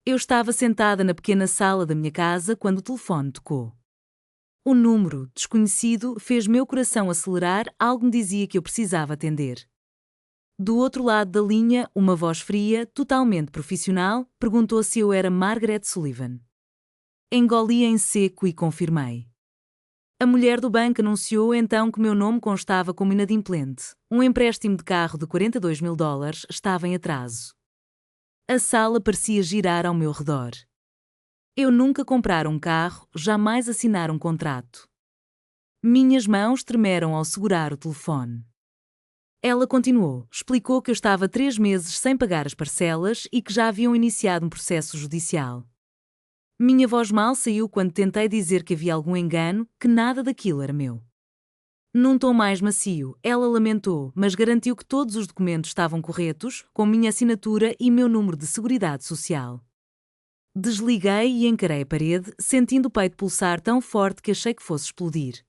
Eu estava sentada na pequena sala da minha casa quando o telefone tocou. O número, desconhecido, fez meu coração acelerar, algo me dizia que eu precisava atender. Do outro lado da linha, uma voz fria, totalmente profissional, perguntou se eu era Margaret Sullivan. Engoli em seco e confirmei. A mulher do banco anunciou então que meu nome constava como inadimplente. Um empréstimo de carro de $42.000 estava em atraso. A sala parecia girar ao meu redor. Eu nunca comprara um carro, jamais assinara um contrato. Minhas mãos tremeram ao segurar o telefone. Ela continuou, explicou que eu estava 3 meses sem pagar as parcelas e que já haviam iniciado um processo judicial. Minha voz mal saiu quando tentei dizer que havia algum engano, que nada daquilo era meu. Num tom mais macio, ela lamentou, mas garantiu que todos os documentos estavam corretos, com minha assinatura e meu número de seguridade social. Desliguei e encarei a parede, sentindo o peito pulsar tão forte que achei que fosse explodir.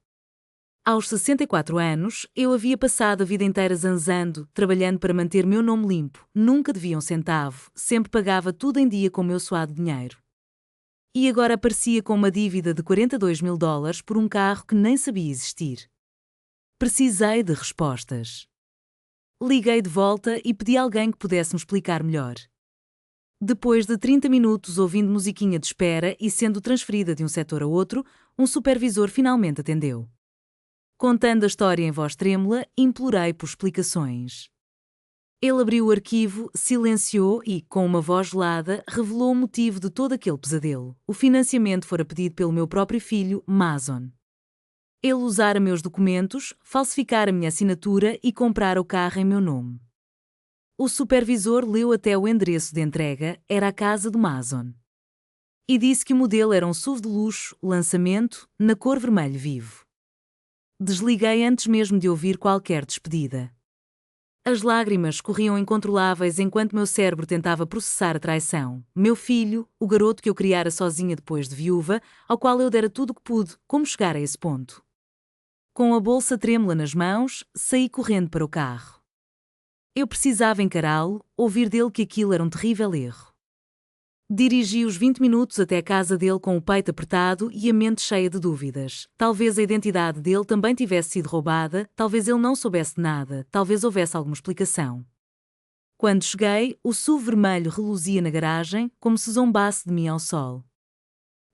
Aos 64 anos, eu havia passado a vida inteira zanzando, trabalhando para manter meu nome limpo, nunca devia um centavo, sempre pagava tudo em dia com meu suado dinheiro. E agora aparecia com uma dívida de $42.000 por um carro que nem sabia existir. Precisei de respostas. Liguei de volta e pedi a alguém que pudesse me explicar melhor. Depois de 30 minutos ouvindo musiquinha de espera e sendo transferida de um setor a outro, um supervisor finalmente atendeu. Contando a história em voz trêmula, implorei por explicações. Ele abriu o arquivo, silenciou e, com uma voz gelada, revelou o motivo de todo aquele pesadelo. O financiamento fora pedido pelo meu próprio filho, Mason. Ele usara meus documentos, falsificara a minha assinatura e comprara o carro em meu nome. O supervisor leu até o endereço de entrega, era a casa do Mason. E disse que o modelo era um SUV de luxo, lançamento, na cor vermelho vivo. Desliguei antes mesmo de ouvir qualquer despedida. As lágrimas corriam incontroláveis enquanto meu cérebro tentava processar a traição. Meu filho, o garoto que eu criara sozinha depois de viúva, ao qual eu dera tudo o que pude, como chegar a esse ponto. Com a bolsa trêmula nas mãos, saí correndo para o carro. Eu precisava encará-lo, ouvir dele que aquilo era um terrível erro. Dirigi os 20 minutos até a casa dele com o peito apertado e a mente cheia de dúvidas. Talvez a identidade dele também tivesse sido roubada, talvez ele não soubesse de nada, talvez houvesse alguma explicação. Quando cheguei, o SUV vermelho reluzia na garagem, como se zombasse de mim ao sol.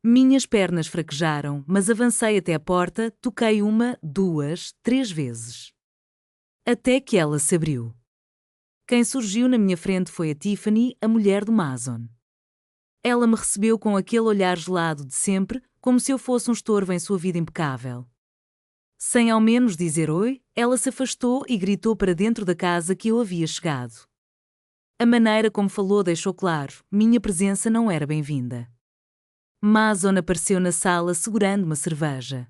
Minhas pernas fraquejaram, mas avancei até a porta, toquei 1, 2, 3 vezes. Até que ela se abriu. Quem surgiu na minha frente foi a Tiffany, a mulher do Mason. Ela me recebeu com aquele olhar gelado de sempre, como se eu fosse um estorvo em sua vida impecável. Sem ao menos dizer oi, ela se afastou e gritou para dentro da casa que eu havia chegado. A maneira como falou deixou claro, minha presença não era bem-vinda. Mason apareceu na sala segurando uma cerveja.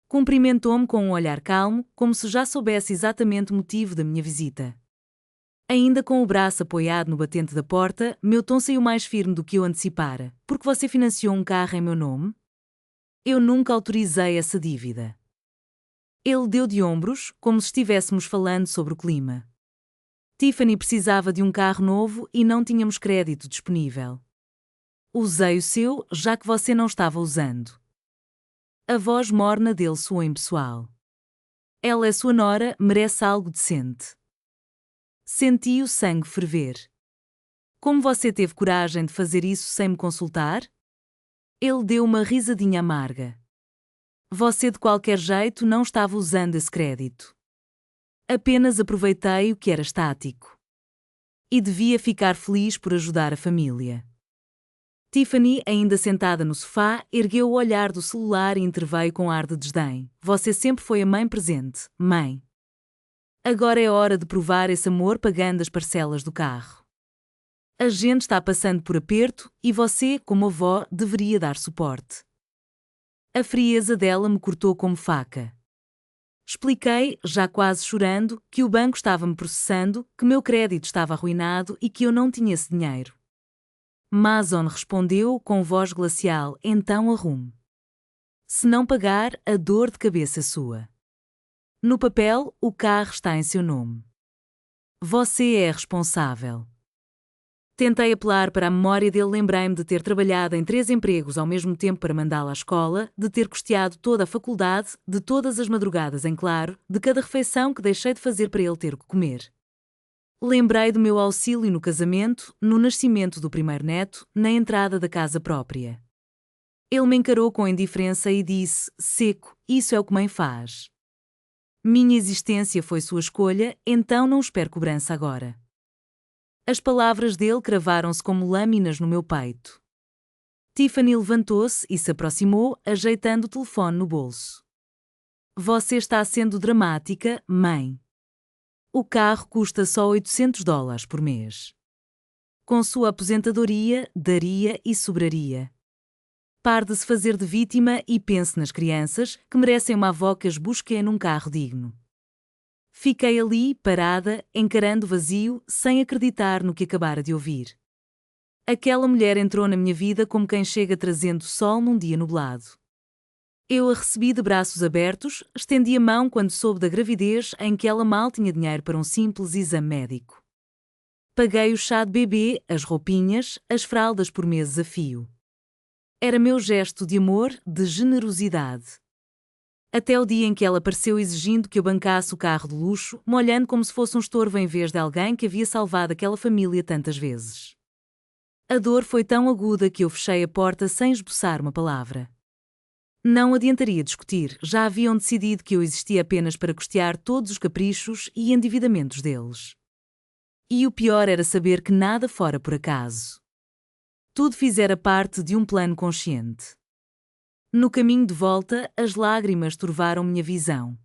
Cumprimentou-me com um olhar calmo, como se já soubesse exatamente o motivo da minha visita. Ainda com o braço apoiado no batente da porta, meu tom saiu mais firme do que eu antecipara. Porque você financiou um carro em meu nome? Eu nunca autorizei essa dívida. Ele deu de ombros, como se estivéssemos falando sobre o clima. Tiffany precisava de um carro novo e não tínhamos crédito disponível. Usei o seu, já que você não estava usando. A voz morna dele soou impessoal. Ela é sua nora, merece algo decente. Senti o sangue ferver. Como você teve coragem de fazer isso sem me consultar? Ele deu uma risadinha amarga. Você de qualquer jeito não estava usando esse crédito. Apenas aproveitei o que era estático. E devia ficar feliz por ajudar a família. Tiffany, ainda sentada no sofá, ergueu o olhar do celular e interveio com ar de desdém. Você sempre foi a mãe presente, mãe. Agora é hora de provar esse amor pagando as parcelas do carro. A gente está passando por aperto e você, como avó, deveria dar suporte. A frieza dela me cortou como faca. Expliquei, já quase chorando, que o banco estava me processando, que meu crédito estava arruinado e que eu não tinha esse dinheiro. Mason respondeu com voz glacial, então arrume. Se não pagar, a dor de cabeça é sua. No papel, o carro está em seu nome. Você é responsável. Tentei apelar para a memória dele, lembrei-me de ter trabalhado em 3 empregos ao mesmo tempo para mandá-lo à escola, de ter custeado toda a faculdade, de todas as madrugadas em claro, de cada refeição que deixei de fazer para ele ter o que comer. Lembrei do meu auxílio no casamento, no nascimento do primeiro neto, na entrada da casa própria. Ele me encarou com indiferença e disse, seco, isso é o que mãe faz. Minha existência foi sua escolha, então não espero cobrança agora. As palavras dele cravaram-se como lâminas no meu peito. Tiffany levantou-se e se aproximou, ajeitando o telefone no bolso. Você está sendo dramática, mãe. O carro custa só $800 por mês. Com sua aposentadoria, daria e sobraria. Pare de se fazer de vítima e pense nas crianças, que merecem uma avó que as busque num carro digno. Fiquei ali, parada, encarando o vazio, sem acreditar no que acabara de ouvir. Aquela mulher entrou na minha vida como quem chega trazendo sol num dia nublado. Eu a recebi de braços abertos, estendi a mão quando soube da gravidez em que ela mal tinha dinheiro para um simples exame médico. Paguei o chá de bebê, as roupinhas, as fraldas por meses a fio. Era meu gesto de amor, de generosidade. Até o dia em que ela apareceu exigindo que eu bancasse o carro de luxo, me olhando como se fosse um estorvo em vez de alguém que havia salvado aquela família tantas vezes. A dor foi tão aguda que eu fechei a porta sem esboçar uma palavra. Não adiantaria discutir, já haviam decidido que eu existia apenas para custear todos os caprichos e endividamentos deles. E o pior era saber que nada fora por acaso. Tudo fizera parte de um plano consciente. No caminho de volta, as lágrimas turvaram minha visão.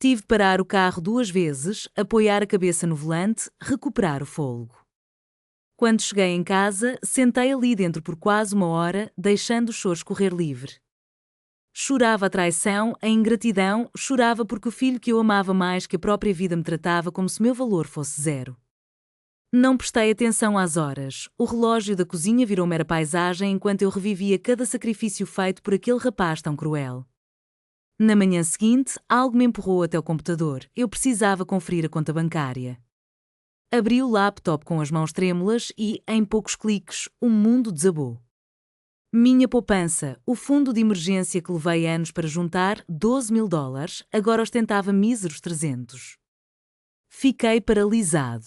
Tive de parar o carro 2 vezes, apoiar a cabeça no volante, recuperar o fôlego. Quando cheguei em casa, sentei ali dentro por quase 1 hora, deixando os choros correr livre. Chorava a traição, a ingratidão, chorava porque o filho que eu amava mais que a própria vida me tratava como se meu valor fosse 0. Não prestei atenção às horas. O relógio da cozinha virou mera paisagem enquanto eu revivia cada sacrifício feito por aquele rapaz tão cruel. Na manhã seguinte, algo me empurrou até o computador. Eu precisava conferir a conta bancária. Abri o laptop com as mãos trêmulas e, em poucos cliques, o mundo desabou. Minha poupança, o fundo de emergência que levei anos para juntar, $12.000, agora ostentava míseros 300. Fiquei paralisado.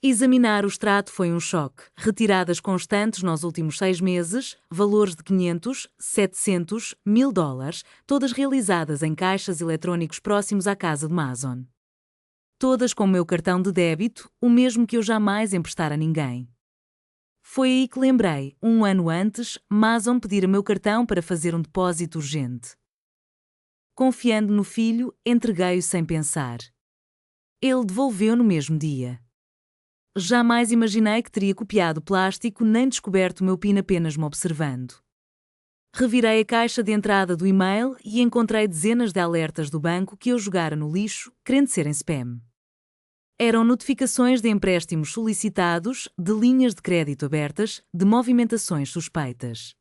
Examinar o extrato foi um choque. Retiradas constantes nos últimos 6 meses, valores de $500, $700, $1.000, todas realizadas em caixas eletrónicos próximos à casa de Mason. Todas com o meu cartão de débito, o mesmo que eu jamais emprestara a ninguém. Foi aí que lembrei, 1 ano antes, Mason pedira meu cartão para fazer um depósito urgente. Confiando no filho, entreguei-o sem pensar. Ele devolveu no mesmo dia. Jamais imaginei que teria copiado o plástico nem descoberto o meu PIN apenas me observando. Revirei a caixa de entrada do e-mail e encontrei dezenas de alertas do banco que eu jogara no lixo, crendo serem spam. Eram notificações de empréstimos solicitados, de linhas de crédito abertas, de movimentações suspeitas.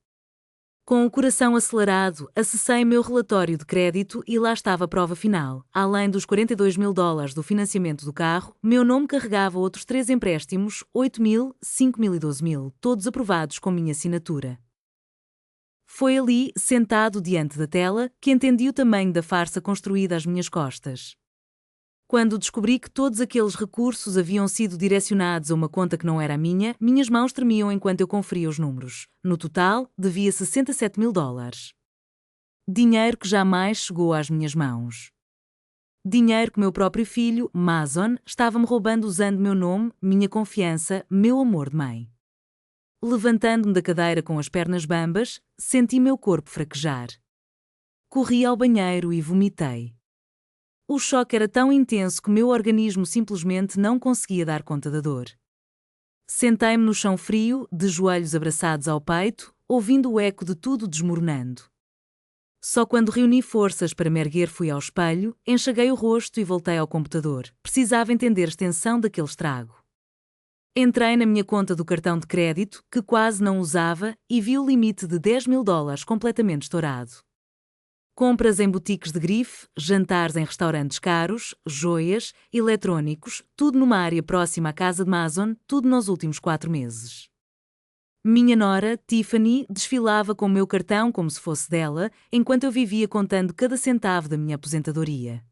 Com o coração acelerado, acessei meu relatório de crédito e lá estava a prova final. Além dos $42.000 do financiamento do carro, meu nome carregava outros 3 empréstimos, 8.000, 5.000 e 12.000, todos aprovados com minha assinatura. Foi ali, sentado diante da tela, que entendi o tamanho da farsa construída às minhas costas. Quando descobri que todos aqueles recursos haviam sido direcionados a uma conta que não era a minha, minhas mãos tremiam enquanto eu conferia os números. No total, devia $67.000. Dinheiro que jamais chegou às minhas mãos. Dinheiro que meu próprio filho, Mason, estava-me roubando usando meu nome, minha confiança, meu amor de mãe. Levantando-me da cadeira com as pernas bambas, senti meu corpo fraquejar. Corri ao banheiro e vomitei. O choque era tão intenso que meu organismo simplesmente não conseguia dar conta da dor. Sentei-me no chão frio, de joelhos abraçados ao peito, ouvindo o eco de tudo desmoronando. Só quando reuni forças para me erguer fui ao espelho, enxaguei o rosto e voltei ao computador. Precisava entender a extensão daquele estrago. Entrei na minha conta do cartão de crédito, que quase não usava, e vi o limite de $10.000 completamente estourado. Compras em boutiques de grife, jantares em restaurantes caros, joias, eletrónicos, tudo numa área próxima à casa de Mason, tudo nos últimos 4 meses. Minha nora, Tiffany, desfilava com o meu cartão como se fosse dela, enquanto eu vivia contando cada centavo da minha aposentadoria.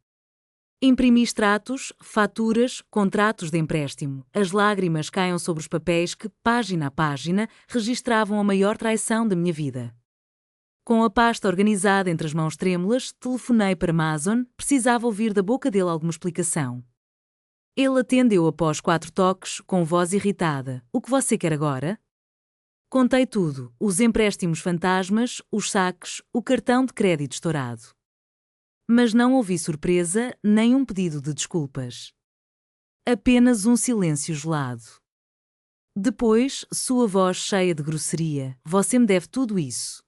Imprimi extratos, faturas, contratos de empréstimo. As lágrimas caíam sobre os papéis que, página a página, registravam a maior traição da minha vida. Com a pasta organizada entre as mãos trêmulas, telefonei para Mason, precisava ouvir da boca dele alguma explicação. Ele atendeu após 4 toques, com voz irritada. O que você quer agora? Contei tudo, os empréstimos fantasmas, os saques, o cartão de crédito estourado. Mas não ouvi surpresa, nem um pedido de desculpas. Apenas um silêncio gelado. Depois, sua voz cheia de grosseria. Você me deve tudo isso.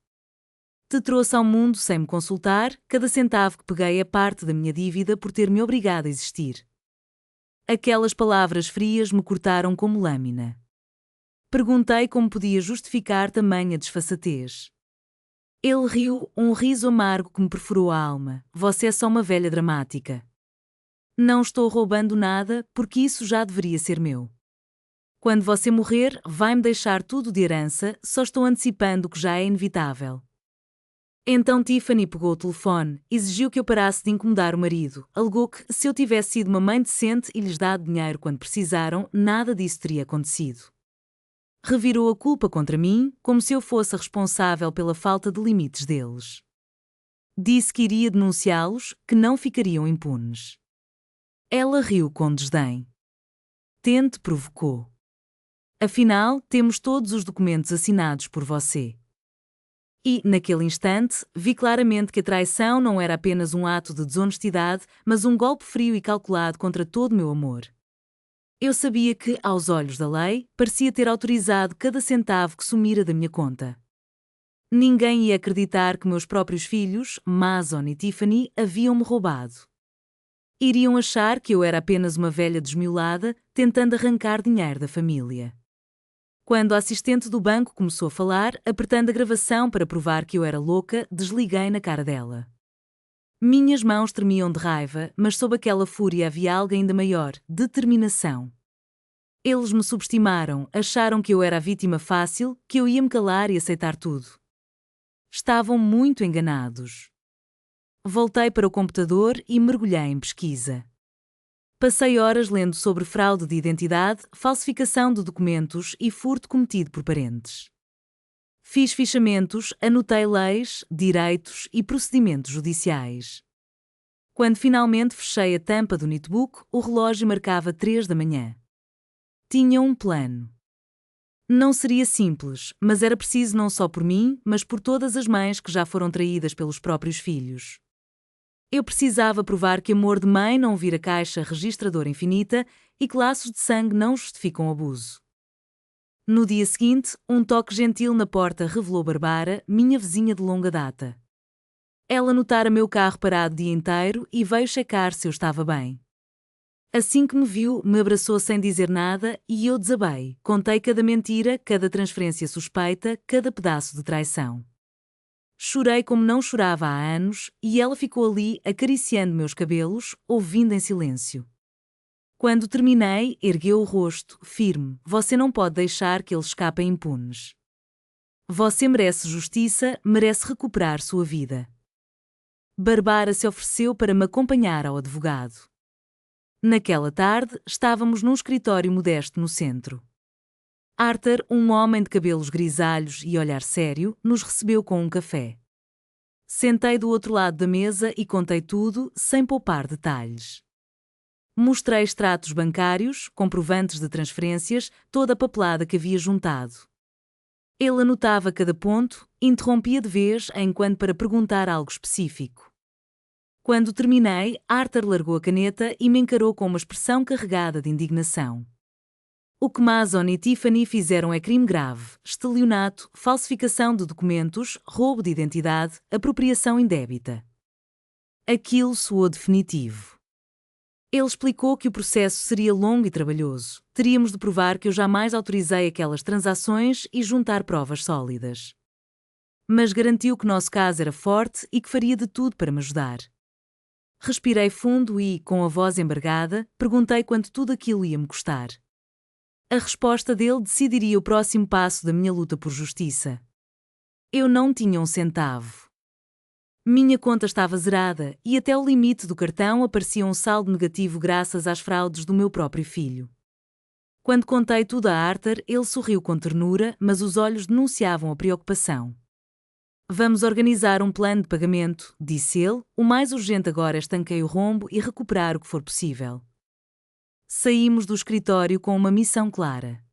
Te trouxe ao mundo sem me consultar, cada centavo que peguei é parte da minha dívida por ter me obrigado a existir. Aquelas palavras frias me cortaram como lâmina. Perguntei como podia justificar tamanha desfaçatez. Ele riu, um riso amargo que me perfurou a alma. Você é só uma velha dramática. Não estou roubando nada, porque isso já deveria ser meu. Quando você morrer, vai-me deixar tudo de herança, só estou antecipando o que já é inevitável. Então Tiffany pegou o telefone, exigiu que eu parasse de incomodar o marido, alegou que, se eu tivesse sido uma mãe decente e lhes dado dinheiro quando precisaram, nada disso teria acontecido. Revirou a culpa contra mim, como se eu fosse a responsável pela falta de limites deles. Disse que iria denunciá-los, que não ficariam impunes. Ela riu com desdém. Tente provocou. Afinal, temos todos os documentos assinados por você. E, naquele instante, vi claramente que a traição não era apenas um ato de desonestidade, mas um golpe frio e calculado contra todo meu amor. Eu sabia que, aos olhos da lei, parecia ter autorizado cada centavo que sumira da minha conta. Ninguém ia acreditar que meus próprios filhos, Mason e Tiffany, haviam-me roubado. Iriam achar que eu era apenas uma velha desmiolada, tentando arrancar dinheiro da família. Quando a assistente do banco começou a falar, apertando a gravação para provar que eu era louca, desliguei na cara dela. Minhas mãos tremiam de raiva, mas sob aquela fúria havia algo ainda maior, determinação. Eles me subestimaram, acharam que eu era a vítima fácil, que eu ia me calar e aceitar tudo. Estavam muito enganados. Voltei para o computador e mergulhei em pesquisa. Passei horas lendo sobre fraude de identidade, falsificação de documentos e furto cometido por parentes. Fiz fichamentos, anotei leis, direitos e procedimentos judiciais. Quando finalmente fechei a tampa do notebook, o relógio marcava 3 da manhã. Tinha um plano. Não seria simples, mas era preciso não só por mim, mas por todas as mães que já foram traídas pelos próprios filhos. Eu precisava provar que amor de mãe não vira caixa registradora infinita e que laços de sangue não justificam abuso. No dia seguinte, um toque gentil na porta revelou Barbara, minha vizinha de longa data. Ela notara meu carro parado o dia inteiro e veio checar se eu estava bem. Assim que me viu, me abraçou sem dizer nada e eu desabei. Contei cada mentira, cada transferência suspeita, cada pedaço de traição. Chorei como não chorava há anos e ela ficou ali acariciando meus cabelos, ouvindo em silêncio. Quando terminei, ergueu o rosto, firme. Você não pode deixar que eles escapem impunes. Você merece justiça, merece recuperar sua vida. Barbara se ofereceu para me acompanhar ao advogado. Naquela tarde, estávamos num escritório modesto no centro. Arthur, um homem de cabelos grisalhos e olhar sério, nos recebeu com um café. Sentei do outro lado da mesa e contei tudo, sem poupar detalhes. Mostrei extratos bancários, comprovantes de transferências, toda a papelada que havia juntado. Ele anotava cada ponto, interrompia de vez em quando para perguntar algo específico. Quando terminei, Arthur largou a caneta e me encarou com uma expressão carregada de indignação. O que Mason e Tiffany fizeram é crime grave: estelionato, falsificação de documentos, roubo de identidade, apropriação indébita. Aquilo soou definitivo. Ele explicou que o processo seria longo e trabalhoso. Teríamos de provar que eu jamais autorizei aquelas transações e juntar provas sólidas. Mas garantiu que nosso caso era forte e que faria de tudo para me ajudar. Respirei fundo e, com a voz embargada, perguntei quanto tudo aquilo ia me custar. A resposta dele decidiria o próximo passo da minha luta por justiça. Eu não tinha um centavo. Minha conta estava zerada e até o limite do cartão aparecia um saldo negativo graças às fraudes do meu próprio filho. Quando contei tudo a Arthur, ele sorriu com ternura, mas os olhos denunciavam a preocupação. Vamos organizar um plano de pagamento, disse ele. O mais urgente agora é estanquear o rombo e recuperar o que for possível. Saímos do escritório com uma missão clara.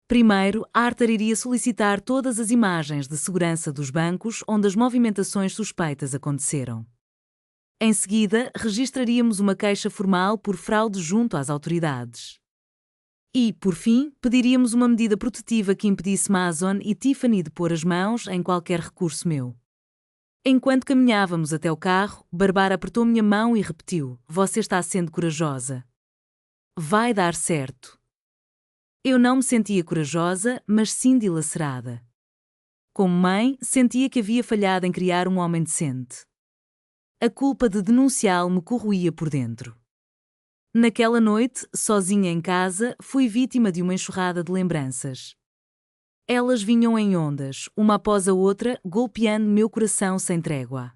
Primeiro, Arthur iria solicitar todas as imagens de segurança dos bancos onde as movimentações suspeitas aconteceram. Em seguida, registraríamos uma queixa formal por fraude junto às autoridades. E, por fim, pediríamos uma medida protetiva que impedisse Mason e Tiffany de pôr as mãos em qualquer recurso meu. Enquanto caminhávamos até o carro, Barbara apertou minha mão e repetiu: "Você está sendo corajosa. Vai dar certo." Eu não me sentia corajosa, mas sim dilacerada. Como mãe, sentia que havia falhado em criar um homem decente. A culpa de denunciá-lo me corroía por dentro. Naquela noite, sozinha em casa, fui vítima de uma enxurrada de lembranças. Elas vinham em ondas, uma após a outra, golpeando meu coração sem trégua.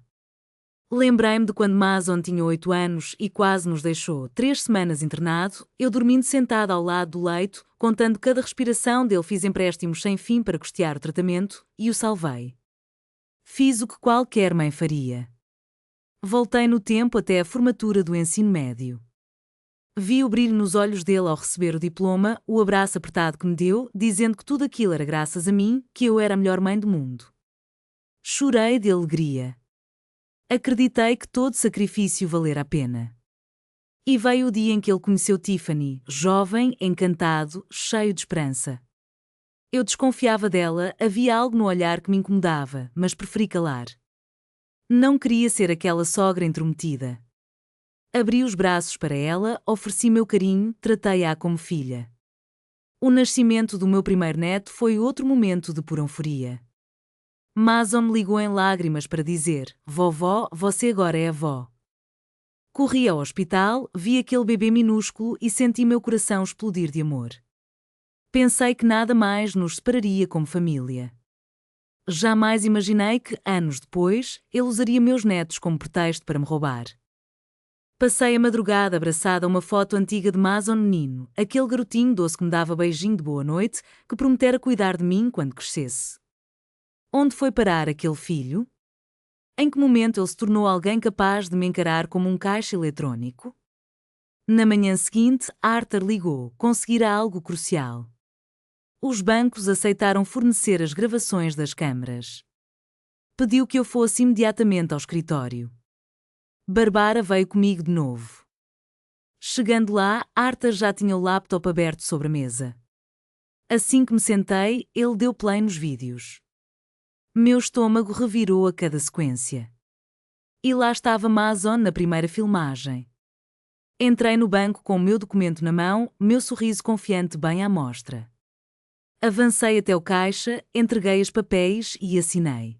Lembrei-me de quando Mason tinha 8 anos e quase nos deixou 3 semanas internado, eu dormindo sentada ao lado do leito, contando cada respiração dele, fiz empréstimos sem fim para custear o tratamento e o salvei. Fiz o que qualquer mãe faria. Voltei no tempo até a formatura do ensino médio. Vi o brilho nos olhos dele ao receber o diploma, o abraço apertado que me deu, dizendo que tudo aquilo era graças a mim, que eu era a melhor mãe do mundo. Chorei de alegria. Acreditei que todo sacrifício valera a pena. E veio o dia em que ele conheceu Tiffany, jovem, encantado, cheio de esperança. Eu desconfiava dela, havia algo no olhar que me incomodava, mas preferi calar. Não queria ser aquela sogra intrometida. Abri os braços para ela, ofereci meu carinho, tratei-a como filha. O nascimento do meu primeiro neto foi outro momento de pura euforia. Mason me ligou em lágrimas para dizer: "Vovó, você agora é avó." Corri ao hospital, vi aquele bebê minúsculo e senti meu coração explodir de amor. Pensei que nada mais nos separaria como família. Jamais imaginei que, anos depois, ele usaria meus netos como pretexto para me roubar. Passei a madrugada abraçada a uma foto antiga de Mason menino, aquele garotinho doce que me dava beijinho de boa noite, que prometera cuidar de mim quando crescesse. Onde foi parar aquele filho? Em que momento ele se tornou alguém capaz de me encarar como um caixa eletrónico? Na manhã seguinte, Arthur ligou, conseguira algo crucial. Os bancos aceitaram fornecer as gravações das câmaras. Pediu que eu fosse imediatamente ao escritório. Barbara veio comigo de novo. Chegando lá, Arthur já tinha o laptop aberto sobre a mesa. Assim que me sentei, ele deu play nos vídeos. Meu estômago revirou a cada sequência. E lá estava Mason na primeira filmagem. Entrei no banco com o meu documento na mão, meu sorriso confiante bem à mostra. Avancei até o caixa, entreguei os papéis e assinei.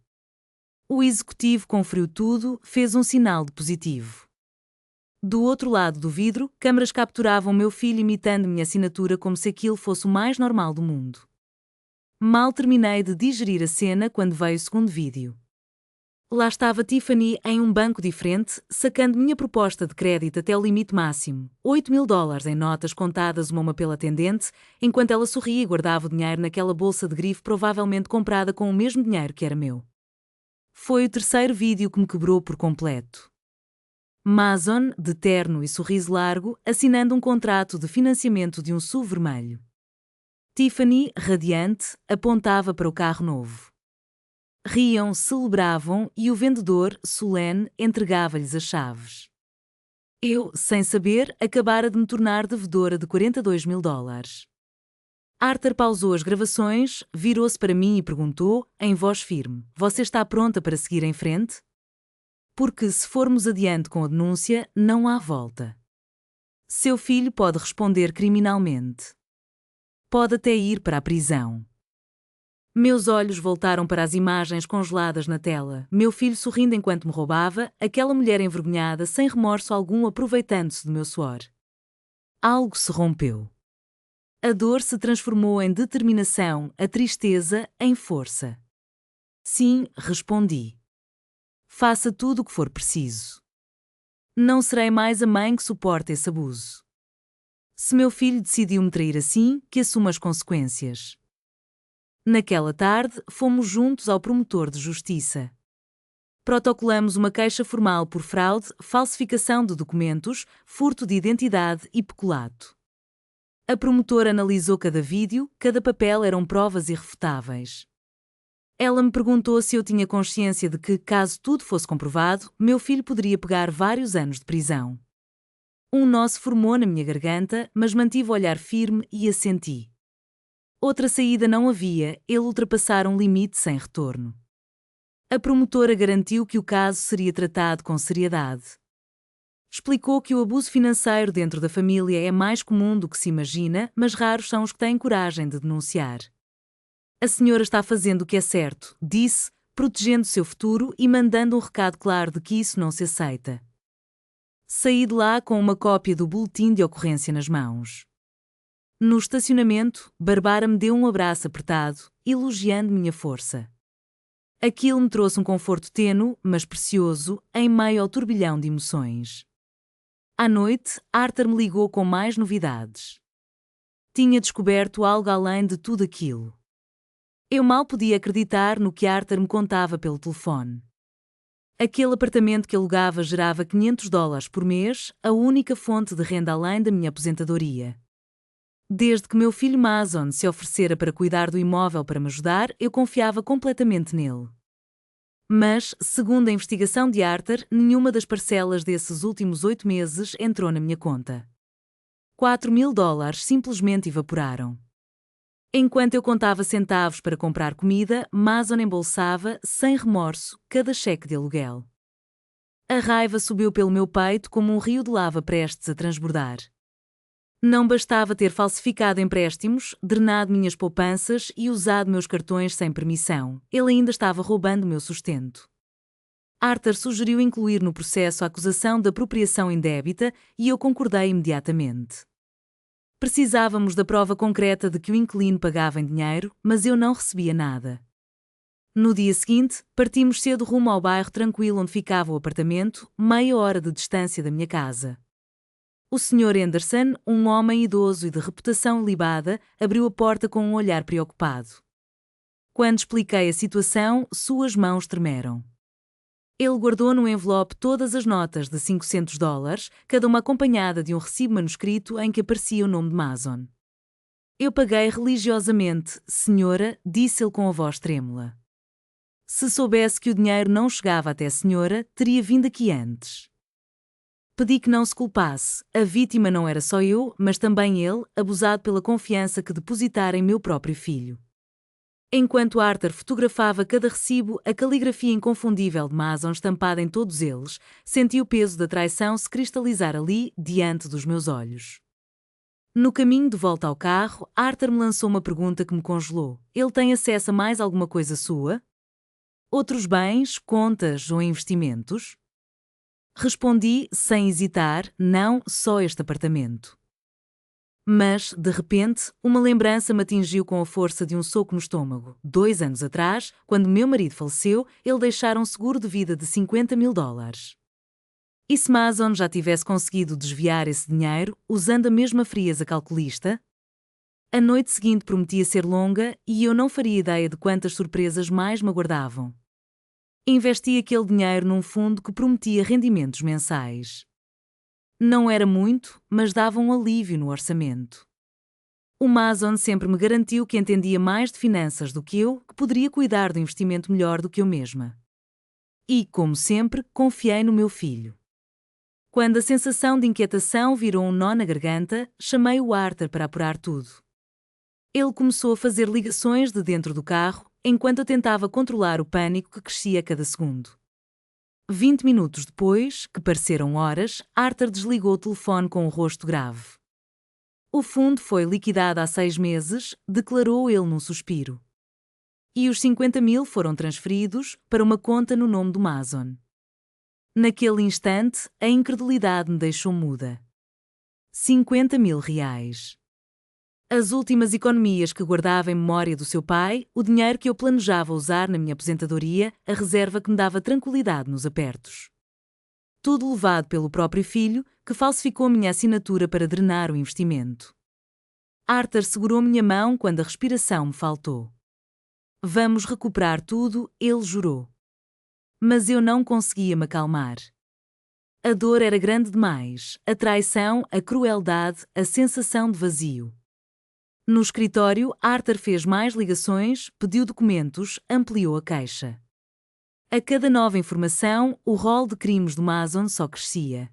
O executivo conferiu tudo, fez um sinal de positivo. Do outro lado do vidro, câmaras capturavam meu filho imitando minha assinatura como se aquilo fosse o mais normal do mundo. Mal terminei de digerir a cena quando veio o segundo vídeo. Lá estava Tiffany em um banco diferente, sacando minha proposta de crédito até o limite máximo, $8.000 em notas contadas uma a uma pela atendente, enquanto ela sorria e guardava o dinheiro naquela bolsa de grife provavelmente comprada com o mesmo dinheiro que era meu. Foi o terceiro vídeo que me quebrou por completo. Mason, de terno e sorriso largo, assinando um contrato de financiamento de um SUV vermelho. Tiffany, radiante, apontava para o carro novo. Riam, celebravam e o vendedor, solene, entregava-lhes as chaves. Eu, sem saber, acabara de me tornar devedora de $42.000. Arthur pausou as gravações, virou-se para mim e perguntou, em voz firme: "Você está pronta para seguir em frente? Porque se formos adiante com a denúncia, não há volta. Seu filho pode responder criminalmente. Pode até ir para a prisão." Meus olhos voltaram para as imagens congeladas na tela, meu filho sorrindo enquanto me roubava, aquela mulher envergonhada sem remorso algum aproveitando-se do meu suor. Algo se rompeu. A dor se transformou em determinação, a tristeza em força. Sim, respondi. Faça tudo o que for preciso. Não serei mais a mãe que suporta esse abuso. Se meu filho decidiu me trair assim, que assuma as consequências. Naquela tarde, fomos juntos ao promotor de justiça. Protocolamos uma queixa formal por fraude, falsificação de documentos, furto de identidade e peculato. A promotora analisou cada vídeo, cada papel eram provas irrefutáveis. Ela me perguntou se eu tinha consciência de que, caso tudo fosse comprovado, meu filho poderia pegar vários anos de prisão. Um nó se formou na minha garganta, mas mantive o olhar firme e assenti. Outra saída não havia, ele ultrapassara um limite sem retorno. A promotora garantiu que o caso seria tratado com seriedade. Explicou que o abuso financeiro dentro da família é mais comum do que se imagina, mas raros são os que têm coragem de denunciar. A senhora está fazendo o que é certo, disse, protegendo seu futuro e mandando um recado claro de que isso não se aceita. Saí de lá com uma cópia do boletim de ocorrência nas mãos. No estacionamento, Barbara me deu um abraço apertado, elogiando minha força. Aquilo me trouxe um conforto tênue, mas precioso, em meio ao turbilhão de emoções. À noite, Arthur me ligou com mais novidades. Tinha descoberto algo além de tudo aquilo. Eu mal podia acreditar no que Arthur me contava pelo telefone. Aquele apartamento que alugava gerava $500 por mês, a única fonte de renda além da minha aposentadoria. Desde que meu filho Mason se oferecera para cuidar do imóvel para me ajudar, eu confiava completamente nele. Mas, segundo a investigação de Arthur, nenhuma das parcelas desses últimos 8 meses entrou na minha conta. $4.000 simplesmente evaporaram. Enquanto eu contava centavos para comprar comida, Mason embolsava, sem remorso, cada cheque de aluguel. A raiva subiu pelo meu peito como um rio de lava prestes a transbordar. Não bastava ter falsificado empréstimos, drenado minhas poupanças e usado meus cartões sem permissão, ele ainda estava roubando meu sustento. Arthur sugeriu incluir no processo a acusação de apropriação indébita e eu concordei imediatamente. Precisávamos da prova concreta de que o inquilino pagava em dinheiro, mas eu não recebia nada. No dia seguinte, partimos cedo rumo ao bairro tranquilo onde ficava o apartamento, meia hora de distância da minha casa. O Sr. Anderson, um homem idoso e de reputação ilibada, abriu a porta com um olhar preocupado. Quando expliquei a situação, suas mãos tremeram. Ele guardou no envelope todas as notas de $500, cada uma acompanhada de um recibo manuscrito em que aparecia o nome de Mason. Eu paguei religiosamente, senhora, disse ele com a voz trêmula. Se soubesse que o dinheiro não chegava até a senhora, teria vindo aqui antes. Pedi que não se culpasse, a vítima não era só eu, mas também ele, abusado pela confiança que depositara em meu próprio filho. Enquanto Arthur fotografava cada recibo, a caligrafia inconfundível de Mason estampada em todos eles, senti o peso da traição se cristalizar ali, diante dos meus olhos. No caminho de volta ao carro, Arthur me lançou uma pergunta que me congelou. Ele tem acesso a mais alguma coisa sua? Outros bens, contas ou investimentos? Respondi, sem hesitar, não, só este apartamento. Mas, de repente, uma lembrança me atingiu com a força de um soco no estômago. 2 anos atrás, quando meu marido faleceu, ele deixara um seguro de vida de $50.000. E se Mason já tivesse conseguido desviar esse dinheiro, usando a mesma frieza calculista? A noite seguinte prometia ser longa e eu não faria ideia de quantas surpresas mais me aguardavam. Investi aquele dinheiro num fundo que prometia rendimentos mensais. Não era muito, mas dava um alívio no orçamento. O Mason sempre me garantiu que entendia mais de finanças do que eu, que poderia cuidar do investimento melhor do que eu mesma. E, como sempre, confiei no meu filho. Quando a sensação de inquietação virou um nó na garganta, chamei o Arthur para apurar tudo. Ele começou a fazer ligações de dentro do carro, enquanto eu tentava controlar o pânico que crescia a cada segundo. 20 minutos depois, que pareceram horas, Arthur desligou o telefone com o rosto grave. O fundo foi liquidado há 6 meses, declarou ele num suspiro. E os 50.000 foram transferidos para uma conta no nome do Mason. Naquele instante, a incredulidade me deixou muda. 50.000 reais. As últimas economias que guardava em memória do seu pai, o dinheiro que eu planejava usar na minha aposentadoria, a reserva que me dava tranquilidade nos apertos. Tudo levado pelo próprio filho, que falsificou minha assinatura para drenar o investimento. Arthur segurou minha mão quando a respiração me faltou. Vamos recuperar tudo, ele jurou. Mas eu não conseguia me acalmar. A dor era grande demais, a traição, a crueldade, a sensação de vazio. No escritório, Arthur fez mais ligações, pediu documentos, ampliou a caixa. A cada nova informação, o rol de crimes do Mason só crescia.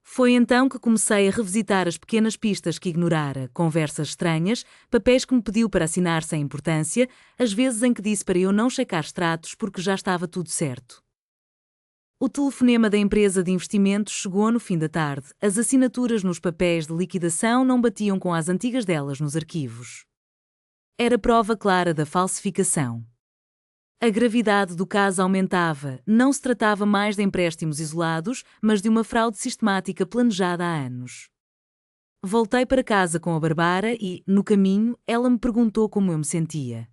Foi então que comecei a revisitar as pequenas pistas que ignorara, conversas estranhas, papéis que me pediu para assinar sem importância, as vezes em que disse para eu não checar extratos porque já estava tudo certo. O telefonema da empresa de investimentos chegou no fim da tarde. As assinaturas nos papéis de liquidação não batiam com as antigas delas nos arquivos. Era prova clara da falsificação. A gravidade do caso aumentava, não se tratava mais de empréstimos isolados, mas de uma fraude sistemática planejada há anos. Voltei para casa com a Barbara e, no caminho, ela me perguntou como eu me sentia.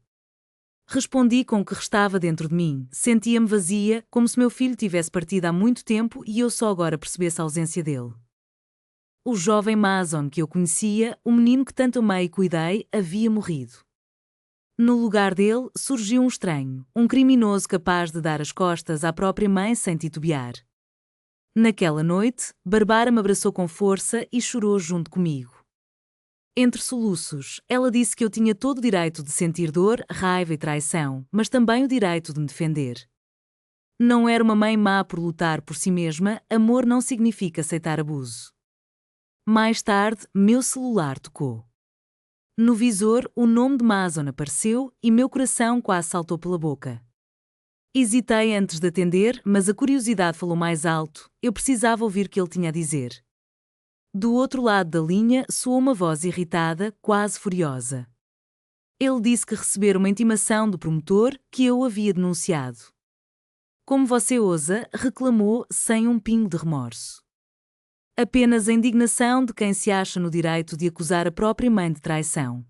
Respondi com o que restava dentro de mim, sentia-me vazia, como se meu filho tivesse partido há muito tempo e eu só agora percebesse a ausência dele. O jovem Mason que eu conhecia, o menino que tanto amei e cuidei, havia morrido. No lugar dele, surgiu um estranho, um criminoso capaz de dar as costas à própria mãe sem titubear. Naquela noite, Barbara me abraçou com força e chorou junto comigo. Entre soluços, ela disse que eu tinha todo o direito de sentir dor, raiva e traição, mas também o direito de me defender. Não era uma mãe má por lutar por si mesma, amor não significa aceitar abuso. Mais tarde, meu celular tocou. No visor, o nome de Mason apareceu e meu coração quase saltou pela boca. Hesitei antes de atender, mas a curiosidade falou mais alto, eu precisava ouvir o que ele tinha a dizer. Do outro lado da linha soou uma voz irritada, quase furiosa. Ele disse que recebera uma intimação do promotor que eu havia denunciado. Como você ousa, reclamou sem um pingo de remorso. Apenas a indignação de quem se acha no direito de acusar a própria mãe de traição.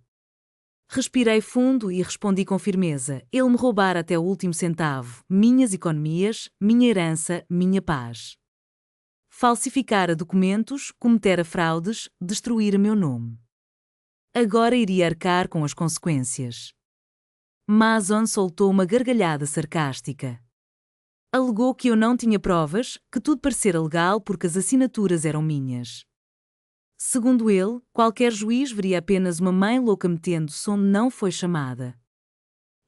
Respirei fundo e respondi com firmeza. Ele me roubara até o último centavo, minhas economias, minha herança, minha paz. Falsificara documentos, cometera fraudes, destruíra meu nome. Agora iria arcar com as consequências. Mason soltou uma gargalhada sarcástica. Alegou que eu não tinha provas, que tudo parecera legal porque as assinaturas eram minhas. Segundo ele, qualquer juiz veria apenas uma mãe louca metendo-se onde não foi chamada.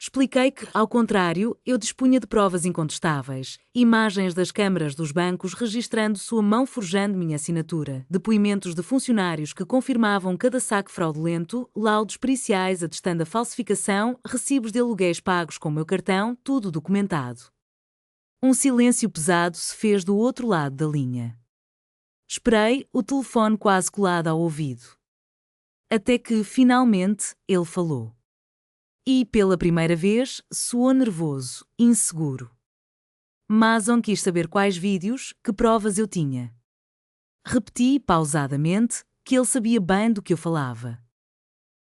Expliquei que, ao contrário, eu dispunha de provas incontestáveis, imagens das câmaras dos bancos registrando sua mão forjando minha assinatura, depoimentos de funcionários que confirmavam cada saque fraudulento, laudos periciais atestando a falsificação, recibos de aluguéis pagos com o meu cartão, tudo documentado. Um silêncio pesado se fez do outro lado da linha. Esperei, o telefone quase colado ao ouvido. Até que, finalmente, ele falou. E, pela primeira vez, soou nervoso, inseguro. Mason quis saber quais vídeos, que provas eu tinha. Repeti, pausadamente, que ele sabia bem do que eu falava.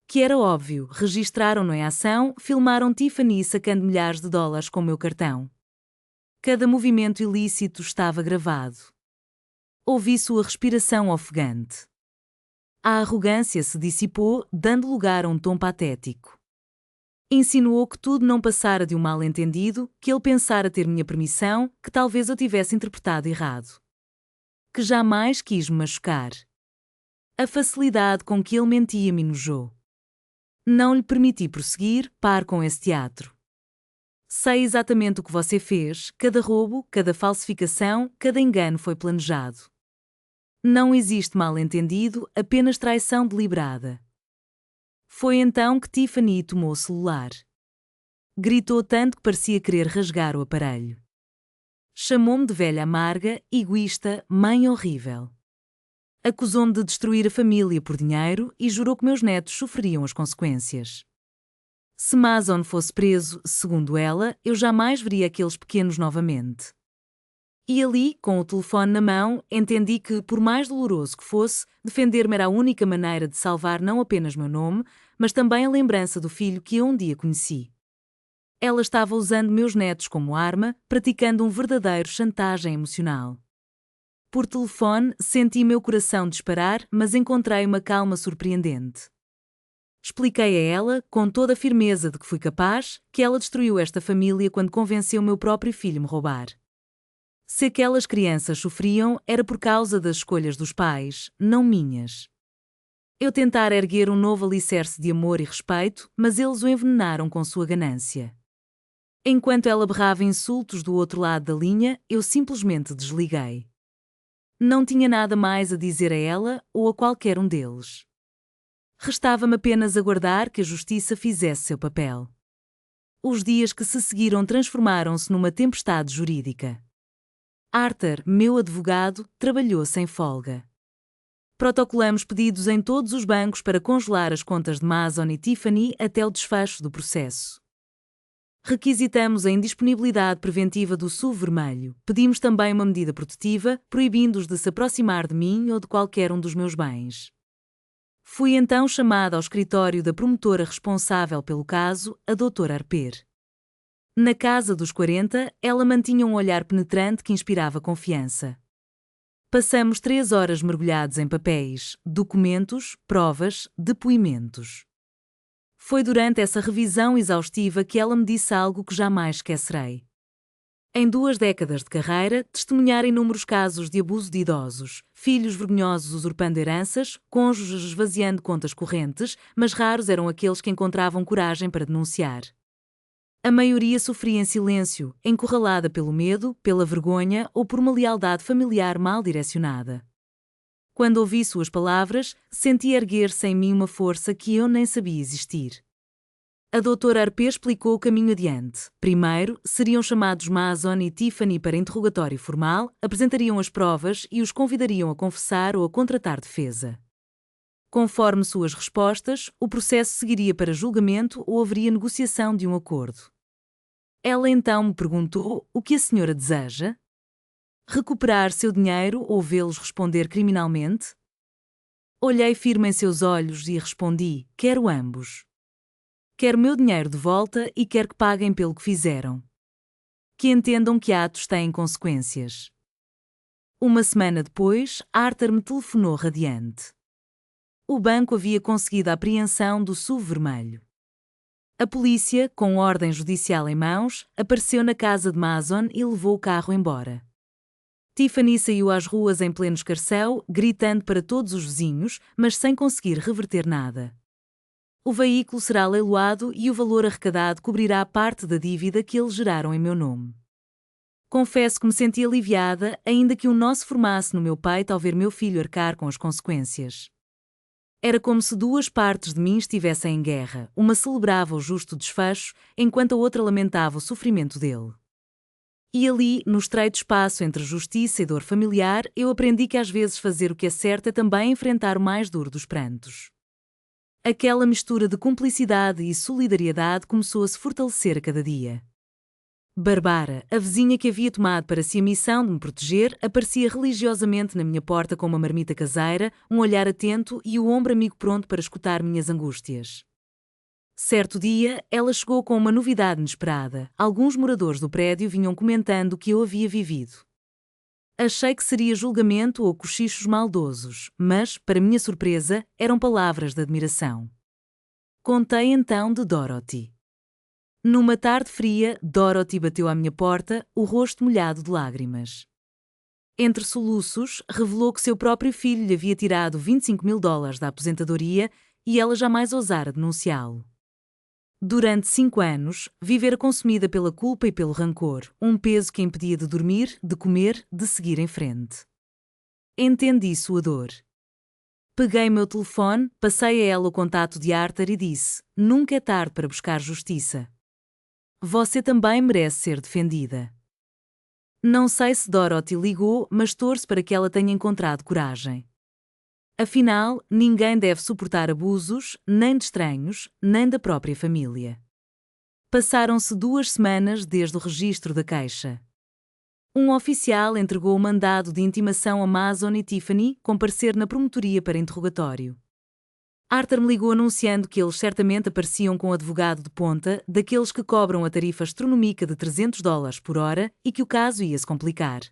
Que era óbvio, registraram-no em ação, filmaram Tiffany sacando milhares de dólares com o meu cartão. Cada movimento ilícito estava gravado. Ouvi sua respiração ofegante. A arrogância se dissipou, dando lugar a um tom patético. Insinuou que tudo não passara de um mal-entendido, que ele pensara ter minha permissão, que talvez eu tivesse interpretado errado. Que jamais quis me machucar. A facilidade com que ele mentia me enojou. Não lhe permiti prosseguir, pare com esse teatro. Sei exatamente o que você fez, cada roubo, cada falsificação, cada engano foi planejado. Não existe mal-entendido, apenas traição deliberada. Foi então que Tiffany tomou o celular. Gritou tanto que parecia querer rasgar o aparelho. Chamou-me de velha amarga, egoísta, mãe horrível. Acusou-me de destruir a família por dinheiro e jurou que meus netos sofreriam as consequências. Se Mason fosse preso, segundo ela, eu jamais veria aqueles pequenos novamente. E ali, com o telefone na mão, entendi que, por mais doloroso que fosse, defender-me era a única maneira de salvar não apenas meu nome, mas também a lembrança do filho que eu um dia conheci. Ela estava usando meus netos como arma, praticando um verdadeiro chantagem emocional. Por telefone, senti meu coração disparar, mas encontrei uma calma surpreendente. Expliquei a ela, com toda a firmeza de que fui capaz, que ela destruiu esta família quando convenceu meu próprio filho a me roubar. Se aquelas crianças sofriam, era por causa das escolhas dos pais, não minhas. Eu tentara erguer um novo alicerce de amor e respeito, mas eles o envenenaram com sua ganância. Enquanto ela berrava insultos do outro lado da linha, eu simplesmente desliguei. Não tinha nada mais a dizer a ela ou a qualquer um deles. Restava-me apenas aguardar que a justiça fizesse seu papel. Os dias que se seguiram transformaram-se numa tempestade jurídica. Arthur, meu advogado, trabalhou sem folga. Protocolamos pedidos em todos os bancos para congelar as contas de Mason e Tiffany até o desfecho do processo. Requisitamos a indisponibilidade preventiva do SUV vermelho. Pedimos também uma medida protetiva, proibindo-os de se aproximar de mim ou de qualquer um dos meus bens. Fui então chamada ao escritório da promotora responsável pelo caso, a Dra. Harper. Na casa dos 40, ela mantinha um olhar penetrante que inspirava confiança. Passamos 3 horas mergulhados em papéis, documentos, provas, depoimentos. Foi durante essa revisão exaustiva que ela me disse algo que jamais esquecerei. Em 2 décadas de carreira, testemunhara inúmeros casos de abuso de idosos, filhos vergonhosos usurpando heranças, cônjuges esvaziando contas correntes, mas raros eram aqueles que encontravam coragem para denunciar. A maioria sofria em silêncio, encurralada pelo medo, pela vergonha ou por uma lealdade familiar mal direcionada. Quando ouvi suas palavras, senti erguer-se em mim uma força que eu nem sabia existir. A Dra. Harper explicou o caminho adiante. Primeiro, seriam chamados Mason e Tiffany para interrogatório formal, apresentariam as provas e os convidariam a confessar ou a contratar defesa. Conforme suas respostas, o processo seguiria para julgamento ou haveria negociação de um acordo. Ela então me perguntou: o que a senhora deseja? Recuperar seu dinheiro ou vê-los responder criminalmente? Olhei firme em seus olhos e respondi: quero ambos. Quero meu dinheiro de volta e quero que paguem pelo que fizeram. Que entendam que atos têm consequências. Uma semana depois, Arthur me telefonou radiante. O banco havia conseguido a apreensão do SUV vermelho. A polícia, com ordem judicial em mãos, apareceu na casa de Mason e levou o carro embora. Tiffany saiu às ruas em pleno escarcéu, gritando para todos os vizinhos, mas sem conseguir reverter nada. O veículo será leiloado e o valor arrecadado cobrirá parte da dívida que eles geraram em meu nome. Confesso que me senti aliviada, ainda que um nó se formasse no meu peito ao ver meu filho arcar com as consequências. Era como se 2 partes de mim estivessem em guerra, uma celebrava o justo desfecho, enquanto a outra lamentava o sofrimento dele. E ali, no estreito espaço entre justiça e dor familiar, eu aprendi que às vezes fazer o que é certo é também enfrentar o mais duro dos prantos. Aquela mistura de cumplicidade e solidariedade começou a se fortalecer a cada dia. Barbara, a vizinha que havia tomado para si a missão de me proteger, aparecia religiosamente na minha porta com uma marmita caseira, um olhar atento e o ombro amigo pronto para escutar minhas angústias. Certo dia, ela chegou com uma novidade inesperada. Alguns moradores do prédio vinham comentando o que eu havia vivido. Achei que seria julgamento ou cochichos maldosos, mas, para minha surpresa, eram palavras de admiração. Contei então de Dorothy. Numa tarde fria, Dorothy bateu à minha porta, o rosto molhado de lágrimas. Entre soluços, revelou que seu próprio filho lhe havia tirado $25.000 da aposentadoria e ela jamais ousara denunciá-lo. Durante 5 anos, vivera consumida pela culpa e pelo rancor, um peso que a impedia de dormir, de comer, de seguir em frente. Entendi sua dor. Peguei meu telefone, passei a ela o contato de Arthur e disse: nunca é tarde para buscar justiça. Você também merece ser defendida. Não sei se Dorothy ligou, mas torço para que ela tenha encontrado coragem. Afinal, ninguém deve suportar abusos, nem de estranhos, nem da própria família. Passaram-se 2 semanas desde o registro da queixa. Um oficial entregou o mandado de intimação a Mason e Tiffany comparecer na promotoria para interrogatório. Arthur me ligou anunciando que eles certamente apareciam com um advogado de ponta, daqueles que cobram a tarifa astronómica de $300 por hora, e que o caso ia se complicar.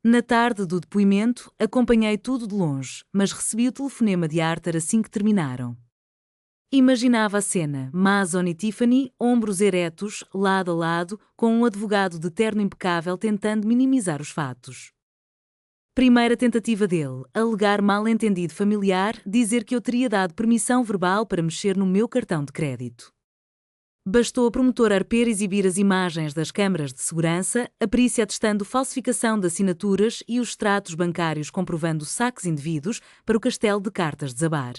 Na tarde do depoimento, acompanhei tudo de longe, mas recebi o telefonema de Arthur assim que terminaram. Imaginava a cena, Mason e Tiffany, ombros eretos, lado a lado, com um advogado de terno impecável tentando minimizar os fatos. Primeira tentativa dele, alegar mal-entendido familiar, dizer que eu teria dado permissão verbal para mexer no meu cartão de crédito. Bastou a promotora Arper exibir as imagens das câmaras de segurança, a perícia atestando falsificação de assinaturas e os extratos bancários comprovando saques indevidos para o castelo de cartas desabar.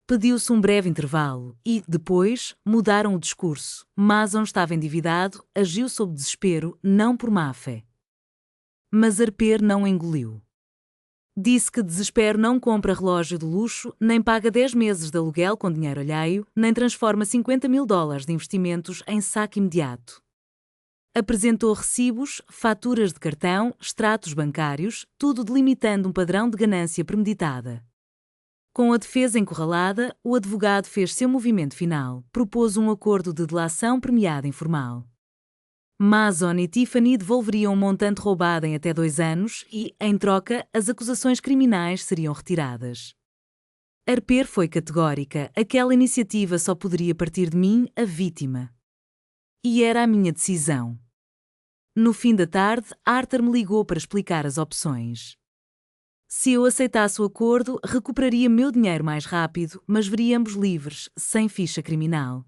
Pediu-se um breve intervalo e, depois, mudaram o discurso. Mason estava endividado, agiu sob desespero, não por má-fé. Mas Arper não engoliu. Disse que desespero não compra relógio de luxo, nem paga 10 meses de aluguel com dinheiro alheio, nem transforma $50.000 de investimentos em saque imediato. Apresentou recibos, faturas de cartão, extratos bancários, tudo delimitando um padrão de ganância premeditada. Com a defesa encurralada, o advogado fez seu movimento final, propôs um acordo de delação premiada informal. Mason e Tiffany devolveriam um montante roubado em até 2 anos e, em troca, as acusações criminais seriam retiradas. Arper foi categórica, aquela iniciativa só poderia partir de mim, a vítima. E era a minha decisão. No fim da tarde, Arthur me ligou para explicar as opções. Se eu aceitasse o acordo, recuperaria meu dinheiro mais rápido, mas veria ambos livres, sem ficha criminal.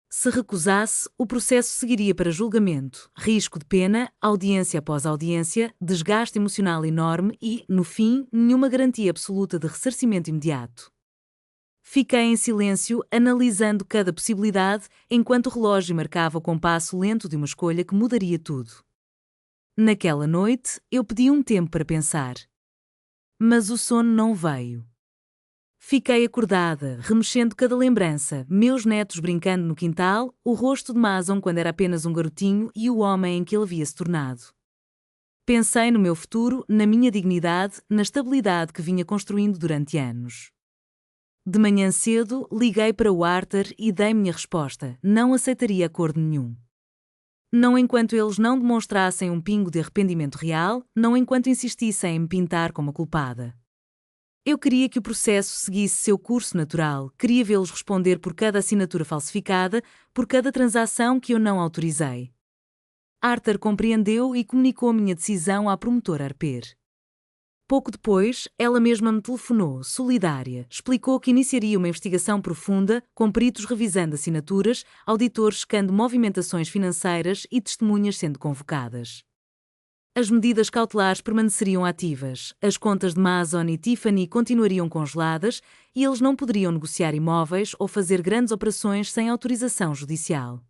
Se recusasse, o processo seguiria para julgamento, risco de pena, audiência após audiência, desgaste emocional enorme e, no fim, nenhuma garantia absoluta de ressarcimento imediato. Fiquei em silêncio, analisando cada possibilidade, enquanto o relógio marcava o compasso lento de uma escolha que mudaria tudo. Naquela noite, eu pedi um tempo para pensar. Mas o sono não veio. Fiquei acordada, remexendo cada lembrança, meus netos brincando no quintal, o rosto de Mason quando era apenas um garotinho e o homem em que ele havia se tornado. Pensei no meu futuro, na minha dignidade, na estabilidade que vinha construindo durante anos. De manhã cedo, liguei para o Arthur e dei minha resposta: não aceitaria acordo nenhum. Não enquanto eles não demonstrassem um pingo de arrependimento real, não enquanto insistissem em me pintar como a culpada. Eu queria que o processo seguisse seu curso natural, queria vê-los responder por cada assinatura falsificada, por cada transação que eu não autorizei. Arthur compreendeu e comunicou a minha decisão à promotora Arper. Pouco depois, ela mesma me telefonou, solidária, explicou que iniciaria uma investigação profunda, com peritos revisando assinaturas, auditores checando movimentações financeiras e testemunhas sendo convocadas. As medidas cautelares permaneceriam ativas, as contas de Mason e Tiffany continuariam congeladas e eles não poderiam negociar imóveis ou fazer grandes operações sem autorização judicial.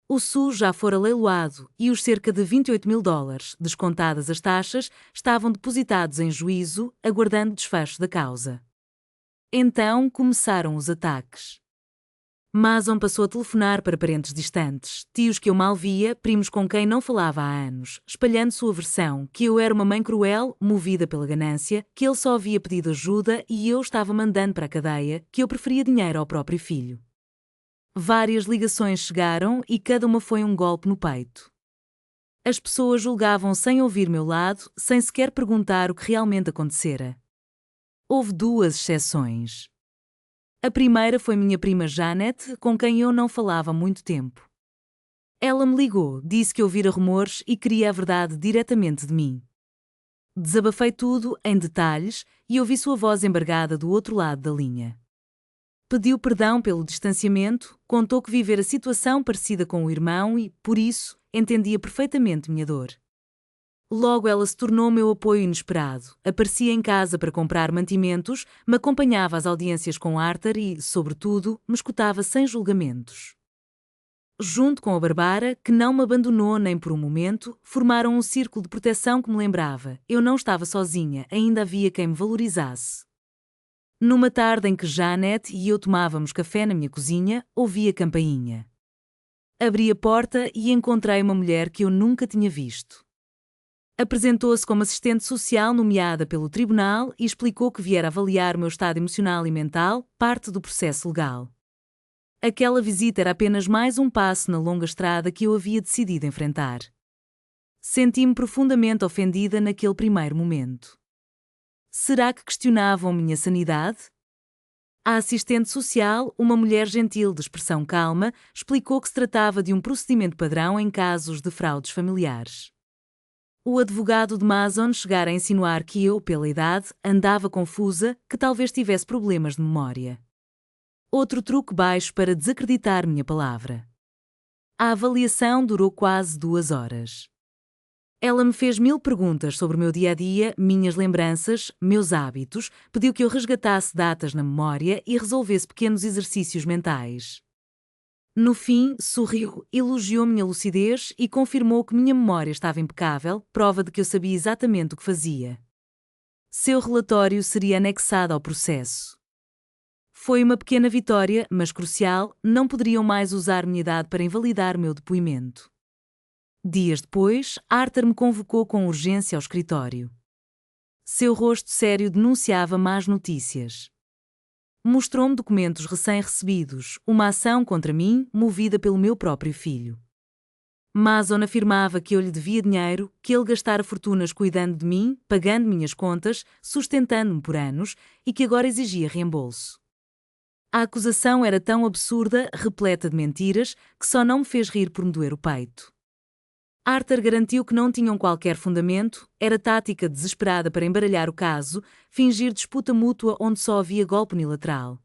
O SUS já fora leiloado e os cerca de $28.000, descontadas as taxas, estavam depositados em juízo, aguardando desfecho da causa. Então começaram os ataques. Mason passou a telefonar para parentes distantes, tios que eu mal via, primos com quem não falava há anos, espalhando sua versão, que eu era uma mãe cruel, movida pela ganância, que ele só havia pedido ajuda e eu estava mandando para a cadeia, que eu preferia dinheiro ao próprio filho. Várias ligações chegaram e cada uma foi um golpe no peito. As pessoas julgavam sem ouvir meu lado, sem sequer perguntar o que realmente acontecera. Houve 2 exceções. A primeira foi minha prima Janet, com quem eu não falava há muito tempo. Ela me ligou, disse que ouvira rumores e queria a verdade diretamente de mim. Desabafei tudo, em detalhes, e ouvi sua voz embargada do outro lado da linha. Pediu perdão pelo distanciamento, contou que vivera situação parecida com o irmão e, por isso, entendia perfeitamente minha dor. Logo ela se tornou meu apoio inesperado, aparecia em casa para comprar mantimentos, me acompanhava às audiências com Arthur e, sobretudo, me escutava sem julgamentos. Junto com a Barbara, que não me abandonou nem por um momento, formaram um círculo de proteção que me lembrava, eu não estava sozinha, ainda havia quem me valorizasse. Numa tarde em que Janet e eu tomávamos café na minha cozinha, ouvi a campainha. Abri a porta e encontrei uma mulher que eu nunca tinha visto. Apresentou-se como assistente social nomeada pelo tribunal e explicou que viera avaliar o meu estado emocional e mental, parte do processo legal. Aquela visita era apenas mais um passo na longa estrada que eu havia decidido enfrentar. Senti-me profundamente ofendida naquele primeiro momento. Será que questionavam minha sanidade? A assistente social, uma mulher gentil de expressão calma, explicou que se tratava de um procedimento padrão em casos de fraudes familiares. O advogado de Mason chegara a insinuar que eu, pela idade, andava confusa, que talvez tivesse problemas de memória. Outro truque baixo para desacreditar minha palavra. A avaliação durou quase 2 horas. Ela me fez 1000 perguntas sobre o meu dia-a-dia, minhas lembranças, meus hábitos, pediu que eu resgatasse datas na memória e resolvesse pequenos exercícios mentais. No fim, sorriu, elogiou minha lucidez e confirmou que minha memória estava impecável, prova de que eu sabia exatamente o que fazia. Seu relatório seria anexado ao processo. Foi uma pequena vitória, mas crucial, não poderiam mais usar minha idade para invalidar meu depoimento. Dias depois, Arthur me convocou com urgência ao escritório. Seu rosto sério denunciava más notícias. Mostrou-me documentos recém-recebidos, uma ação contra mim, movida pelo meu próprio filho. Mason afirmava que eu lhe devia dinheiro, que ele gastara fortunas cuidando de mim, pagando minhas contas, sustentando-me por anos, e que agora exigia reembolso. A acusação era tão absurda, repleta de mentiras, que só não me fez rir por me doer o peito. Arthur garantiu que não tinham qualquer fundamento, era tática desesperada para embaralhar o caso, fingir disputa mútua onde só havia golpe unilateral.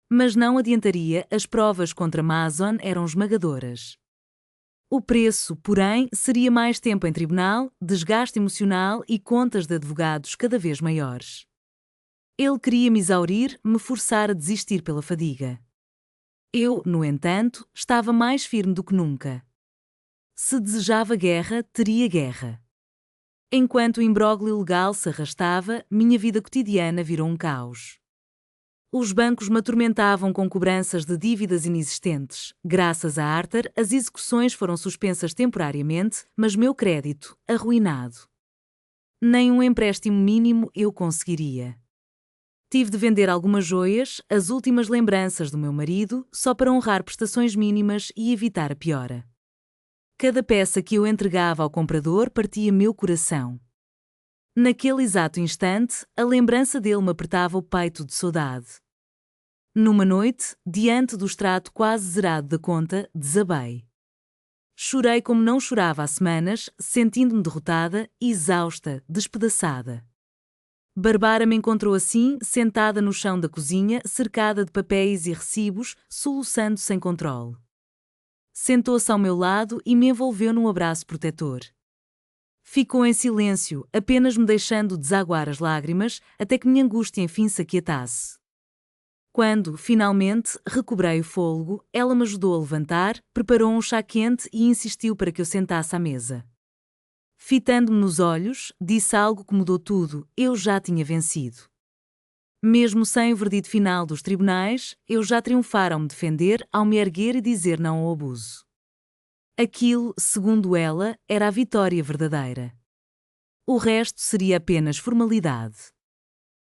Mas não adiantaria, as provas contra Mason eram esmagadoras. O preço, porém, seria mais tempo em tribunal, desgaste emocional e contas de advogados cada vez maiores. Ele queria me exaurir, me forçar a desistir pela fadiga. Eu, no entanto, estava mais firme do que nunca. Se desejava guerra, teria guerra. Enquanto o imbróglio legal se arrastava, minha vida cotidiana virou um caos. Os bancos me atormentavam com cobranças de dívidas inexistentes. Graças a Arthur, as execuções foram suspensas temporariamente, mas meu crédito, arruinado. Nem um empréstimo mínimo eu conseguiria. Tive de vender algumas joias, as últimas lembranças do meu marido, só para honrar prestações mínimas e evitar a piora. Cada peça que eu entregava ao comprador partia meu coração. Naquele exato instante, a lembrança dele me apertava o peito de saudade. Numa noite, diante do extrato quase zerado da conta, desabei. Chorei como não chorava há semanas, sentindo-me derrotada, exausta, despedaçada. Barbara me encontrou assim, sentada no chão da cozinha, cercada de papéis e recibos, soluçando sem controle. Sentou-se ao meu lado e me envolveu num abraço protetor. Ficou em silêncio, apenas me deixando desaguar as lágrimas, até que minha angústia enfim se aquietasse. Quando, finalmente, recobrei o fôlego, ela me ajudou a levantar, preparou um chá quente e insistiu para que eu sentasse à mesa. Fitando-me nos olhos, disse algo que mudou tudo: eu já tinha vencido. Mesmo sem o verdito final dos tribunais, eu já triunfara ao me defender, ao me erguer e dizer não ao abuso. Aquilo, segundo ela, era a vitória verdadeira. O resto seria apenas formalidade.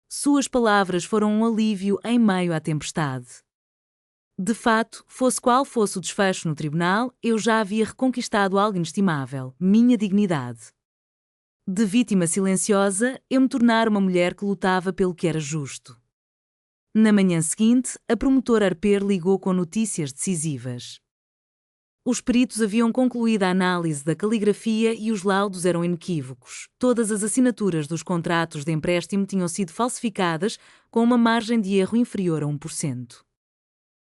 Suas palavras foram um alívio em meio à tempestade. De fato, fosse qual fosse o desfecho no tribunal, eu já havia reconquistado algo inestimável: minha dignidade. De vítima silenciosa, eu me tornara uma mulher que lutava pelo que era justo. Na manhã seguinte, a promotora Arper ligou com notícias decisivas. Os peritos haviam concluído a análise da caligrafia e os laudos eram inequívocos. Todas as assinaturas dos contratos de empréstimo tinham sido falsificadas com uma margem de erro inferior a 1%.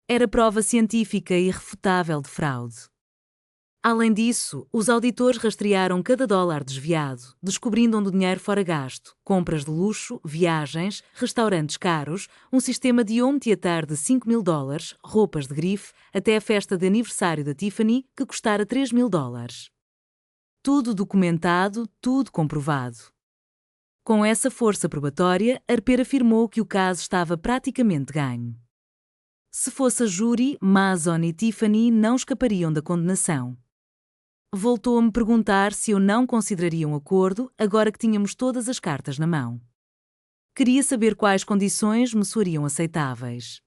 Era prova científica e irrefutável de fraude. Além disso, os auditores rastrearam cada dólar desviado, descobrindo onde o dinheiro fora gasto: compras de luxo, viagens, restaurantes caros, um sistema de home theater de $5.000, roupas de grife, até a festa de aniversário da Tiffany, que custara $3.000. Tudo documentado, tudo comprovado. Com essa força probatória, Arper afirmou que o caso estava praticamente ganho. Se fosse a júri, Mason e Tiffany não escapariam da condenação. Voltou a me perguntar se eu não consideraria um acordo, agora que tínhamos todas as cartas na mão. Queria saber quais condições me soariam aceitáveis.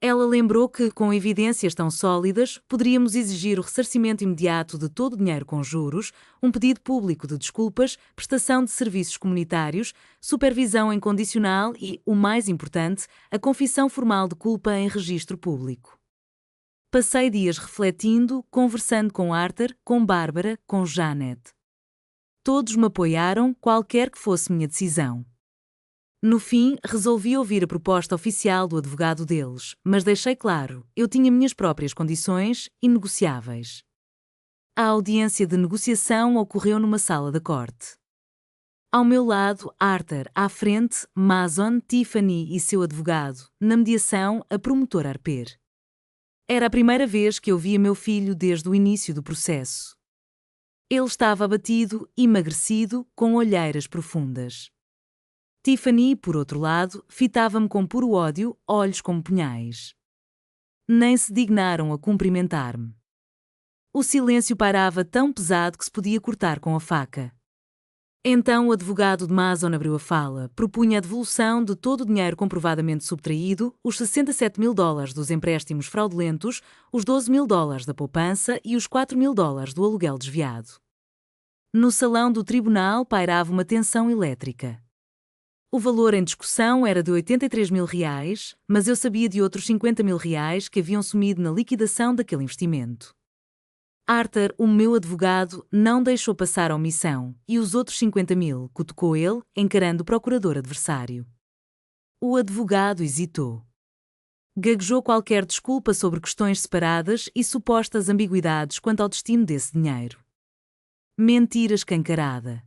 Ela lembrou que, com evidências tão sólidas, poderíamos exigir o ressarcimento imediato de todo o dinheiro com juros, um pedido público de desculpas, prestação de serviços comunitários, supervisão incondicional e, o mais importante, a confissão formal de culpa em registro público. Passei dias refletindo, conversando com Arthur, com Bárbara, com Janet. Todos me apoiaram, qualquer que fosse minha decisão. No fim, resolvi ouvir a proposta oficial do advogado deles, mas deixei claro, eu tinha minhas próprias condições, inegociáveis. A audiência de negociação ocorreu numa sala da corte. Ao meu lado, Arthur, à frente, Mason, Tiffany e seu advogado, na mediação, a promotora Harper. Era a primeira vez que eu via meu filho desde o início do processo. Ele estava abatido, emagrecido, com olheiras profundas. Tiffany, por outro lado, fitava-me com puro ódio, olhos como punhais. Nem se dignaram a cumprimentar-me. O silêncio pairava tão pesado que se podia cortar com a faca. Então o advogado de Mason abriu a fala, propunha a devolução de todo o dinheiro comprovadamente subtraído, os $67.000 dos empréstimos fraudulentos, os $12.000 da poupança e os $4.000 do aluguel desviado. No salão do tribunal pairava uma tensão elétrica. O valor em discussão era de R$83.000, mas eu sabia de outros R$50.000 que haviam sumido na liquidação daquele investimento. Arthur, o meu advogado, não deixou passar a omissão, e os outros 50.000, cutucou ele, encarando o procurador adversário. O advogado hesitou. Gaguejou qualquer desculpa sobre questões separadas e supostas ambiguidades quanto ao destino desse dinheiro. Mentira escancarada.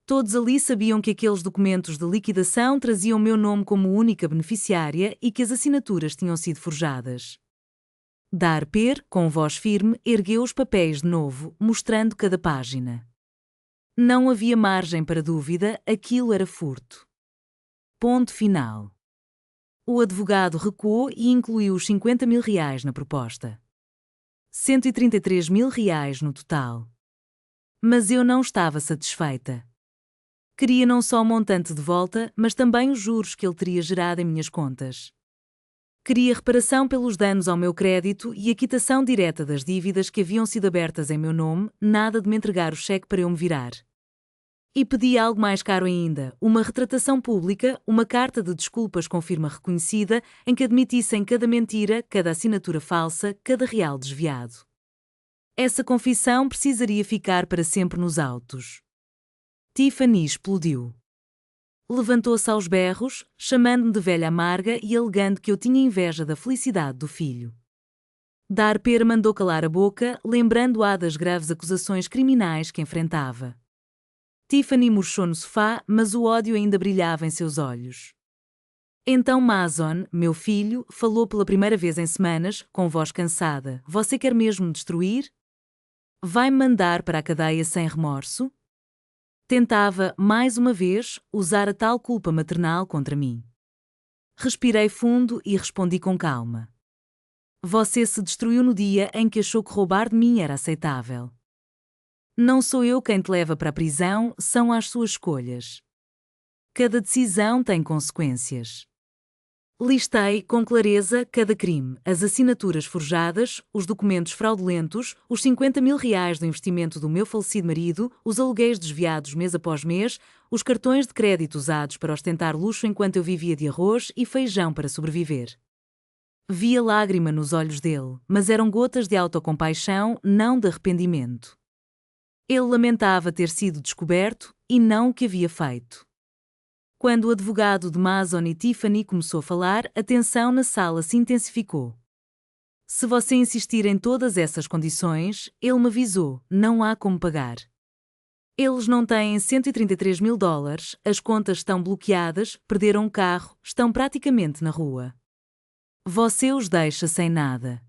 Todos ali sabiam que aqueles documentos de liquidação traziam meu nome como única beneficiária e que as assinaturas tinham sido forjadas. Harper, com voz firme, ergueu os papéis de novo, mostrando cada página. Não havia margem para dúvida, aquilo era furto. Ponto final. O advogado recuou e incluiu os R$50.000 na proposta. R$133.000 no total. Mas eu não estava satisfeita. Queria não só o montante de volta, mas também os juros que ele teria gerado em minhas contas. Queria reparação pelos danos ao meu crédito e a quitação direta das dívidas que haviam sido abertas em meu nome, nada de me entregar o cheque para eu me virar. E pedi algo mais caro ainda, uma retratação pública, uma carta de desculpas com firma reconhecida, em que admitissem cada mentira, cada assinatura falsa, cada real desviado. Essa confissão precisaria ficar para sempre nos autos. Tiffany explodiu. Levantou-se aos berros, chamando-me de velha amarga e alegando que eu tinha inveja da felicidade do filho. Harper mandou calar a boca, lembrando-a das graves acusações criminais que enfrentava. Tiffany murchou no sofá, mas o ódio ainda brilhava em seus olhos. Então Mason, meu filho, falou pela primeira vez em semanas, com voz cansada. Você quer mesmo me destruir? Vai-me mandar para a cadeia sem remorso? Tentava, mais uma vez, usar a tal culpa maternal contra mim. Respirei fundo e respondi com calma. Você se destruiu no dia em que achou que roubar de mim era aceitável. Não sou eu quem te leva para a prisão, são as suas escolhas. Cada decisão tem consequências. Listei, com clareza, cada crime, as assinaturas forjadas, os documentos fraudulentos, os R$50.000 do investimento do meu falecido marido, os aluguéis desviados mês após mês, os cartões de crédito usados para ostentar luxo enquanto eu vivia de arroz e feijão para sobreviver. Vi a lágrima nos olhos dele, mas eram gotas de autocompaixão, não de arrependimento. Ele lamentava ter sido descoberto e não o que havia feito. Quando o advogado de Mason e Tiffany começou a falar, a tensão na sala se intensificou. Se você insistir em todas essas condições, ele me avisou, não há como pagar. Eles não têm $133.000, as contas estão bloqueadas, perderam o carro, estão praticamente na rua. Você os deixa sem nada.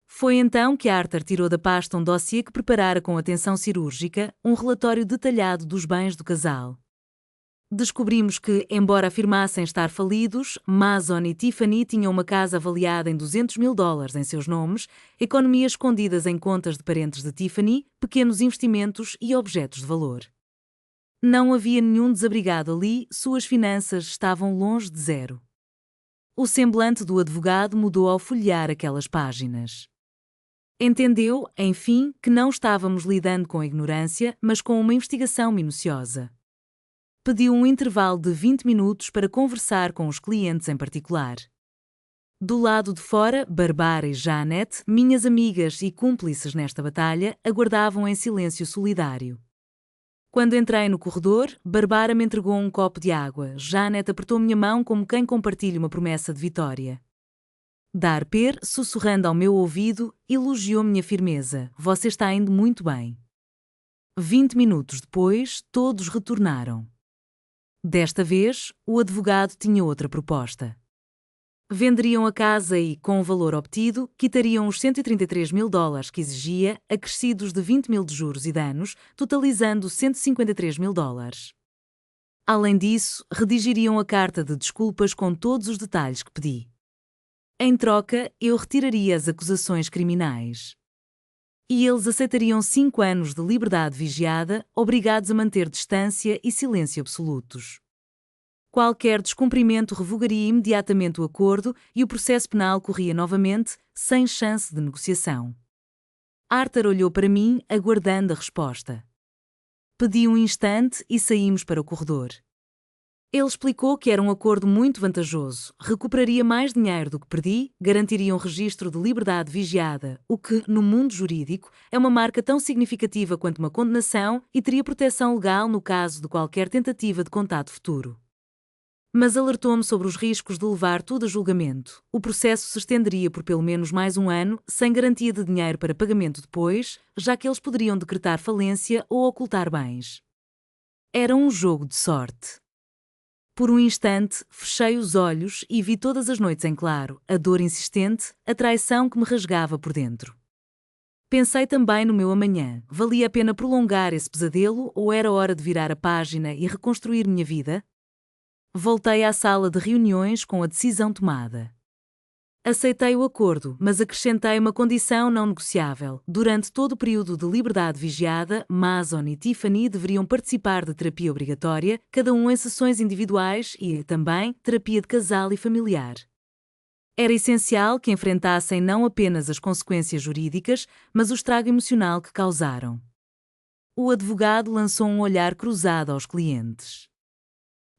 Foi então que Arthur tirou da pasta um dossiê que preparara com atenção cirúrgica, um relatório detalhado dos bens do casal. Descobrimos que, embora afirmassem estar falidos, Mason e Tiffany tinham uma casa avaliada em $200.000 em seus nomes, economias escondidas em contas de parentes de Tiffany, pequenos investimentos e objetos de valor. Não havia nenhum desabrigado ali, suas finanças estavam longe de zero. O semblante do advogado mudou ao folhear aquelas páginas. Entendeu, enfim, que não estávamos lidando com ignorância, mas com uma investigação minuciosa. Pediu um intervalo de 20 minutos para conversar com os clientes em particular. Do lado de fora, Barbara e Janet, minhas amigas e cúmplices nesta batalha, aguardavam em silêncio solidário. Quando entrei no corredor, Barbara me entregou um copo de água. Janet apertou minha mão como quem compartilha uma promessa de vitória. Harper, sussurrando ao meu ouvido, elogiou minha firmeza. Você está indo muito bem. 20 minutos depois, todos retornaram. Desta vez, o advogado tinha outra proposta. Venderiam a casa e, com o valor obtido, quitariam os $133.000 que exigia, acrescidos de 20.000 de juros e danos, totalizando $153.000. Além disso, redigiriam a carta de desculpas com todos os detalhes que pedi. Em troca, eu retiraria as acusações criminais. E eles aceitariam 5 anos de liberdade vigiada, obrigados a manter distância e silêncio absolutos. Qualquer descumprimento revogaria imediatamente o acordo e o processo penal corria novamente, sem chance de negociação. Arthur olhou para mim, aguardando a resposta. Pedi um instante e saímos para o corredor. Ele explicou que era um acordo muito vantajoso, recuperaria mais dinheiro do que perdi, garantiria um registro de liberdade vigiada, o que, no mundo jurídico, é uma marca tão significativa quanto uma condenação e teria proteção legal no caso de qualquer tentativa de contato futuro. Mas alertou-me sobre os riscos de levar tudo a julgamento. O processo se estenderia por pelo menos mais um ano, sem garantia de dinheiro para pagamento depois, já que eles poderiam decretar falência ou ocultar bens. Era um jogo de sorte. Por um instante, fechei os olhos e vi todas as noites em claro, a dor insistente, a traição que me rasgava por dentro. Pensei também no meu amanhã. Valia a pena prolongar esse pesadelo ou era hora de virar a página e reconstruir minha vida? Voltei à sala de reuniões com a decisão tomada. Aceitei o acordo, mas acrescentei uma condição não negociável. Durante todo o período de liberdade vigiada, Mason e Tiffany deveriam participar de terapia obrigatória, cada um em sessões individuais e, também, terapia de casal e familiar. Era essencial que enfrentassem não apenas as consequências jurídicas, mas o estrago emocional que causaram. O advogado lançou um olhar cruzado aos clientes.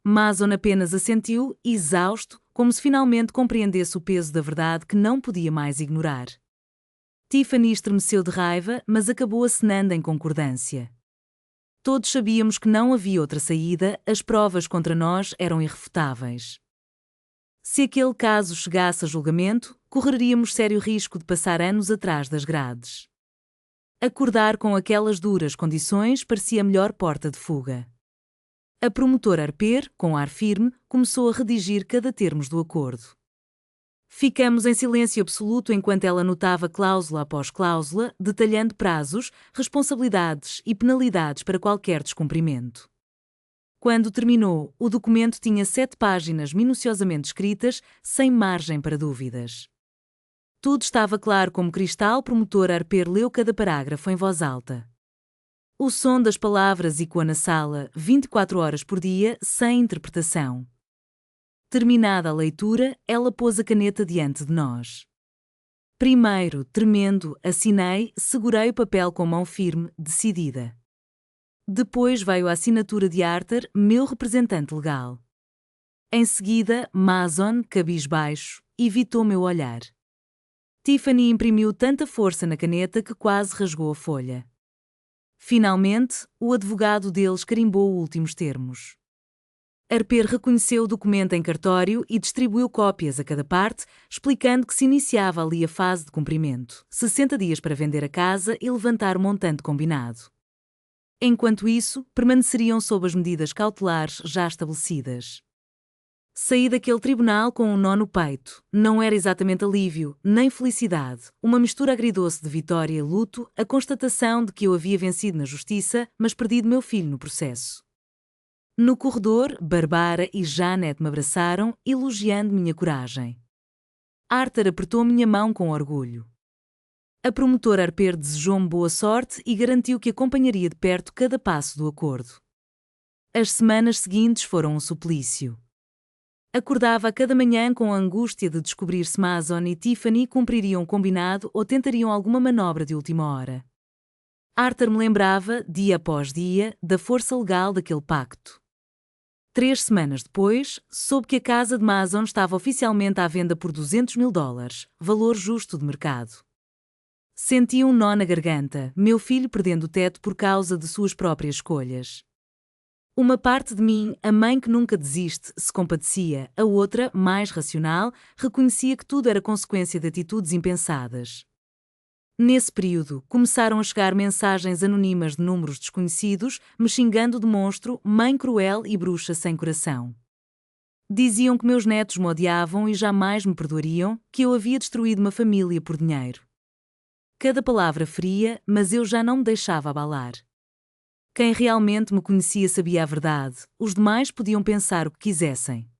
Mason apenas assentiu, exausto, como se finalmente compreendesse o peso da verdade que não podia mais ignorar. Tiffany estremeceu de raiva, mas acabou acenando em concordância. Todos sabíamos que não havia outra saída, as provas contra nós eram irrefutáveis. Se aquele caso chegasse a julgamento, correríamos sério risco de passar anos atrás das grades. Acordar com aquelas duras condições parecia a melhor porta de fuga. A promotora Harper, com ar firme, começou a redigir cada termo do acordo. Ficamos em silêncio absoluto enquanto ela anotava cláusula após cláusula, detalhando prazos, responsabilidades e penalidades para qualquer descumprimento. Quando terminou, o documento tinha 7 páginas minuciosamente escritas, sem margem para dúvidas. Tudo estava claro como cristal. Promotora Harper leu cada parágrafo em voz alta. O som das palavras ecoa na sala, 24 horas por dia, sem interpretação. Terminada a leitura, ela pôs a caneta diante de nós. Primeiro, tremendo, assinei, segurei o papel com mão firme, decidida. Depois veio a assinatura de Arthur, meu representante legal. Em seguida, Mason, cabisbaixo, evitou meu olhar. Tiffany imprimiu tanta força na caneta que quase rasgou a folha. Finalmente, o advogado deles carimbou os últimos termos. Harper reconheceu o documento em cartório e distribuiu cópias a cada parte, explicando que se iniciava ali a fase de cumprimento, 60 dias para vender a casa e levantar o montante combinado. Enquanto isso, permaneceriam sob as medidas cautelares já estabelecidas. Saí daquele tribunal com um nó no peito. Não era exatamente alívio, nem felicidade. Uma mistura agridoce de vitória e luto, a constatação de que eu havia vencido na justiça, mas perdido meu filho no processo. No corredor, Barbara e Janet me abraçaram, elogiando minha coragem. Arthur apertou minha mão com orgulho. A promotora Harper desejou-me boa sorte e garantiu que acompanharia de perto cada passo do acordo. As semanas seguintes foram um suplício. Acordava a cada manhã com a angústia de descobrir se Mason e Tiffany cumpririam o combinado ou tentariam alguma manobra de última hora. Arthur me lembrava, dia após dia, da força legal daquele pacto. 3 semanas depois, soube que a casa de Mason estava oficialmente à venda por $200.000, valor justo de mercado. Senti um nó na garganta, meu filho perdendo o teto por causa de suas próprias escolhas. Uma parte de mim, a mãe que nunca desiste, se compadecia, a outra, mais racional, reconhecia que tudo era consequência de atitudes impensadas. Nesse período, começaram a chegar mensagens anônimas de números desconhecidos, me xingando de monstro, mãe cruel e bruxa sem coração. Diziam que meus netos me odiavam e jamais me perdoariam, que eu havia destruído uma família por dinheiro. Cada palavra feria, mas eu já não me deixava abalar. Quem realmente me conhecia sabia a verdade, os demais podiam pensar o que quisessem.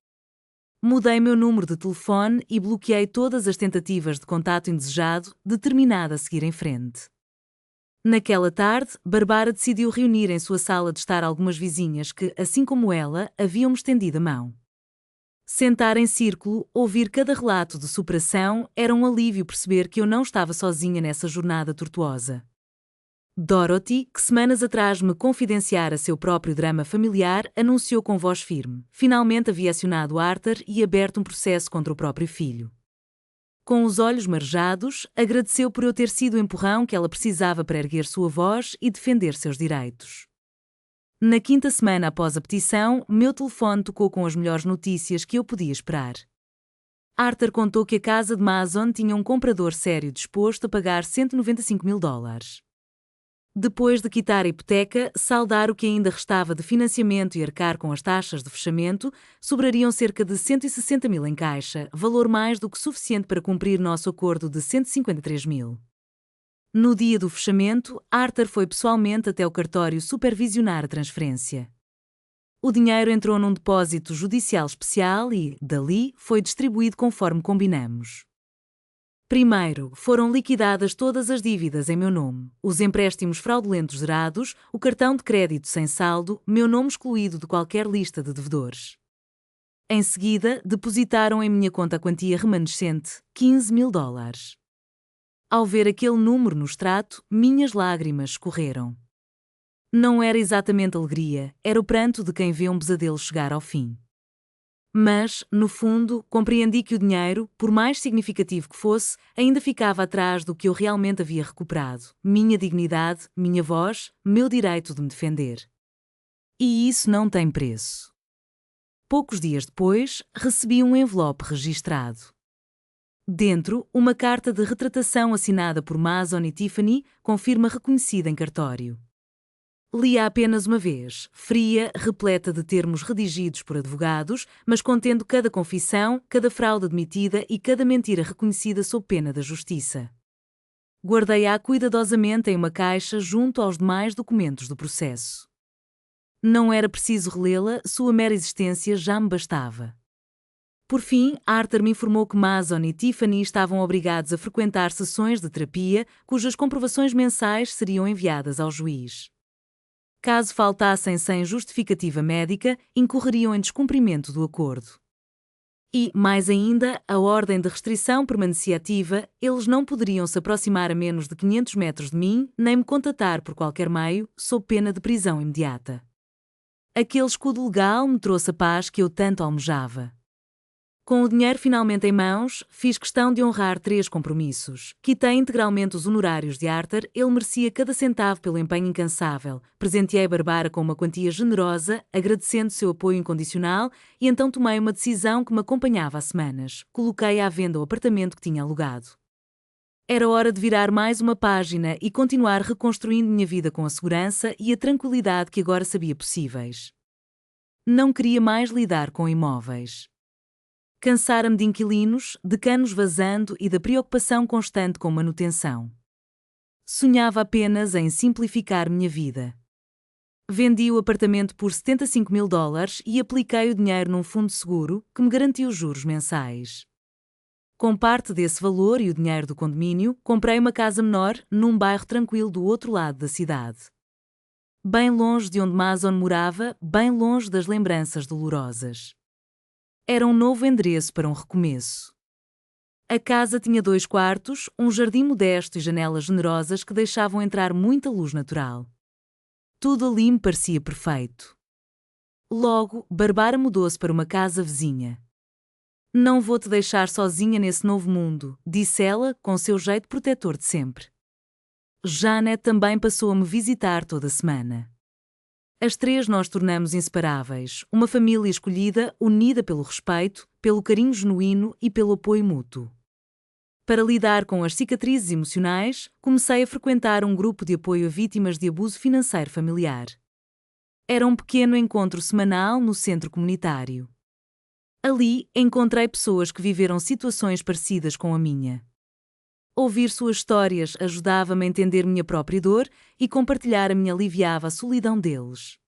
Mudei meu número de telefone e bloqueei todas as tentativas de contato indesejado, determinada a seguir em frente. Naquela tarde, Barbara decidiu reunir em sua sala de estar algumas vizinhas que, assim como ela, haviam-me estendido a mão. Sentar em círculo, ouvir cada relato de superação, era um alívio perceber que eu não estava sozinha nessa jornada tortuosa. Dorothy, que semanas atrás me confidenciara seu próprio drama familiar, anunciou com voz firme. Finalmente havia acionado Arthur e aberto um processo contra o próprio filho. Com os olhos marejados, agradeceu por eu ter sido o empurrão que ela precisava para erguer sua voz e defender seus direitos. Na 5ª semana após a petição, meu telefone tocou com as melhores notícias que eu podia esperar. Arthur contou que a casa de Mason tinha um comprador sério disposto a pagar $195.000. Depois de quitar a hipoteca, saldar o que ainda restava de financiamento e arcar com as taxas de fechamento, sobrariam cerca de $160.000 em caixa, valor mais do que suficiente para cumprir nosso acordo de $153.000. No dia do fechamento, Arthur foi pessoalmente até o cartório supervisionar a transferência. O dinheiro entrou num depósito judicial especial e, dali, foi distribuído conforme combinamos. Primeiro, foram liquidadas todas as dívidas em meu nome, os empréstimos fraudulentos gerados, o cartão de crédito sem saldo, meu nome excluído de qualquer lista de devedores. Em seguida, depositaram em minha conta a quantia remanescente, $15.000. Ao ver aquele número no extrato, minhas lágrimas escorreram. Não era exatamente alegria, era o pranto de quem vê um pesadelo chegar ao fim. Mas, no fundo, compreendi que o dinheiro, por mais significativo que fosse, ainda ficava atrás do que eu realmente havia recuperado: minha dignidade, minha voz, meu direito de me defender. E isso não tem preço. Poucos dias depois, recebi um envelope registrado. Dentro, uma carta de retratação assinada por Mason e Tiffany, com firma reconhecida em cartório. Li-a apenas uma vez, fria, repleta de termos redigidos por advogados, mas contendo cada confissão, cada fraude admitida e cada mentira reconhecida sob pena da justiça. Guardei-a cuidadosamente em uma caixa junto aos demais documentos do processo. Não era preciso relê-la, sua mera existência já me bastava. Por fim, Arthur me informou que Mason e Tiffany estavam obrigados a frequentar sessões de terapia, cujas comprovações mensais seriam enviadas ao juiz. Caso faltassem sem justificativa médica, incorreriam em descumprimento do acordo. E, mais ainda, a ordem de restrição permanecia ativa, eles não poderiam se aproximar a menos de 500 metros de mim, nem me contatar por qualquer meio, sob pena de prisão imediata. Aquele escudo legal me trouxe a paz que eu tanto almejava. Com o dinheiro finalmente em mãos, fiz questão de honrar 3 compromissos. Quitei integralmente os honorários de Arthur, ele merecia cada centavo pelo empenho incansável. Presenteei Barbara com uma quantia generosa, agradecendo seu apoio incondicional, e então tomei uma decisão que me acompanhava há semanas. Coloquei à venda o apartamento que tinha alugado. Era hora de virar mais uma página e continuar reconstruindo minha vida com a segurança e a tranquilidade que agora sabia possíveis. Não queria mais lidar com imóveis. Cansara-me de inquilinos, de canos vazando e da preocupação constante com manutenção. Sonhava apenas em simplificar minha vida. Vendi o apartamento por $75.000 e apliquei o dinheiro num fundo seguro que me garantiu juros mensais. Com parte desse valor e o dinheiro do condomínio, comprei uma casa menor num bairro tranquilo do outro lado da cidade. Bem longe de onde Mason morava, bem longe das lembranças dolorosas. Era um novo endereço para um recomeço. A casa tinha 2 quartos, um jardim modesto e janelas generosas que deixavam entrar muita luz natural. Tudo ali me parecia perfeito. Logo, Barbara mudou-se para uma casa vizinha. Não vou te deixar sozinha nesse novo mundo, disse ela, com seu jeito protetor de sempre. Janet também passou a me visitar toda semana. As 3 nós tornamos inseparáveis, uma família escolhida, unida pelo respeito, pelo carinho genuíno e pelo apoio mútuo. Para lidar com as cicatrizes emocionais, comecei a frequentar um grupo de apoio a vítimas de abuso financeiro familiar. Era um pequeno encontro semanal no centro comunitário. Ali, encontrei pessoas que viveram situações parecidas com a minha. Ouvir suas histórias ajudava-me a entender minha própria dor e compartilhar a minha aliviava a solidão deles.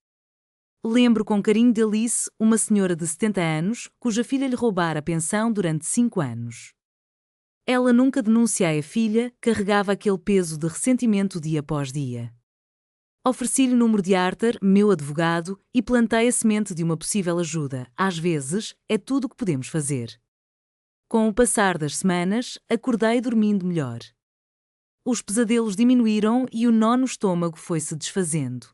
Lembro com carinho de Alice, uma senhora de 70 anos, cuja filha lhe roubara a pensão durante 5 anos. Ela nunca denunciava a filha, carregava aquele peso de ressentimento dia após dia. Ofereci-lhe o número de Arthur, meu advogado, e plantei a semente de uma possível ajuda. Às vezes, é tudo o que podemos fazer. Com o passar das semanas, acordei dormindo melhor. Os pesadelos diminuíram e o nó no estômago foi-se desfazendo.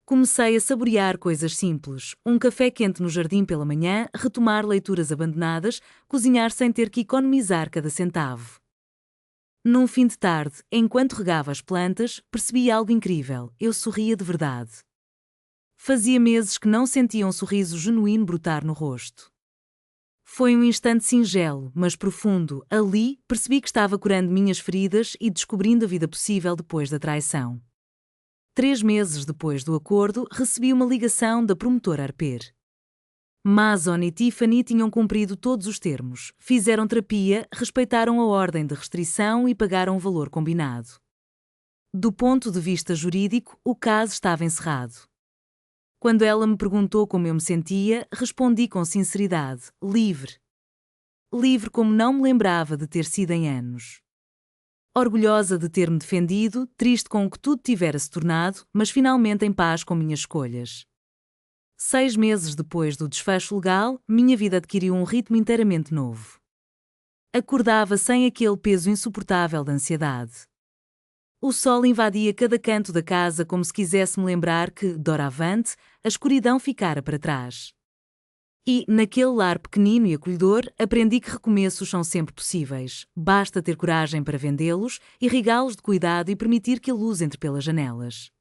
Comecei a saborear coisas simples, um café quente no jardim pela manhã, retomar leituras abandonadas, cozinhar sem ter que economizar cada centavo. Num fim de tarde, enquanto regava as plantas, percebi algo incrível, eu sorria de verdade. Fazia meses que não sentia um sorriso genuíno brotar no rosto. Foi um instante singelo, mas profundo. Ali, percebi que estava curando minhas feridas e descobrindo a vida possível depois da traição. 3 meses depois do acordo, recebi uma ligação da promotora Arper. Mason e Tiffany tinham cumprido todos os termos, fizeram terapia, respeitaram a ordem de restrição e pagaram o valor combinado. Do ponto de vista jurídico, o caso estava encerrado. Quando ela me perguntou como eu me sentia, respondi com sinceridade: livre. Livre como não me lembrava de ter sido em anos. Orgulhosa de ter-me defendido, triste com o que tudo tivera se tornado, mas finalmente em paz com minhas escolhas. 6 meses depois do desfecho legal, minha vida adquiriu um ritmo inteiramente novo. Acordava sem aquele peso insuportável da ansiedade. O sol invadia cada canto da casa como se quisesse me lembrar que, doravante, a escuridão ficara para trás. E, naquele lar pequenino e acolhedor, aprendi que recomeços são sempre possíveis. Basta ter coragem para vendê-los, irrigá-los de cuidado e permitir que a luz entre pelas janelas.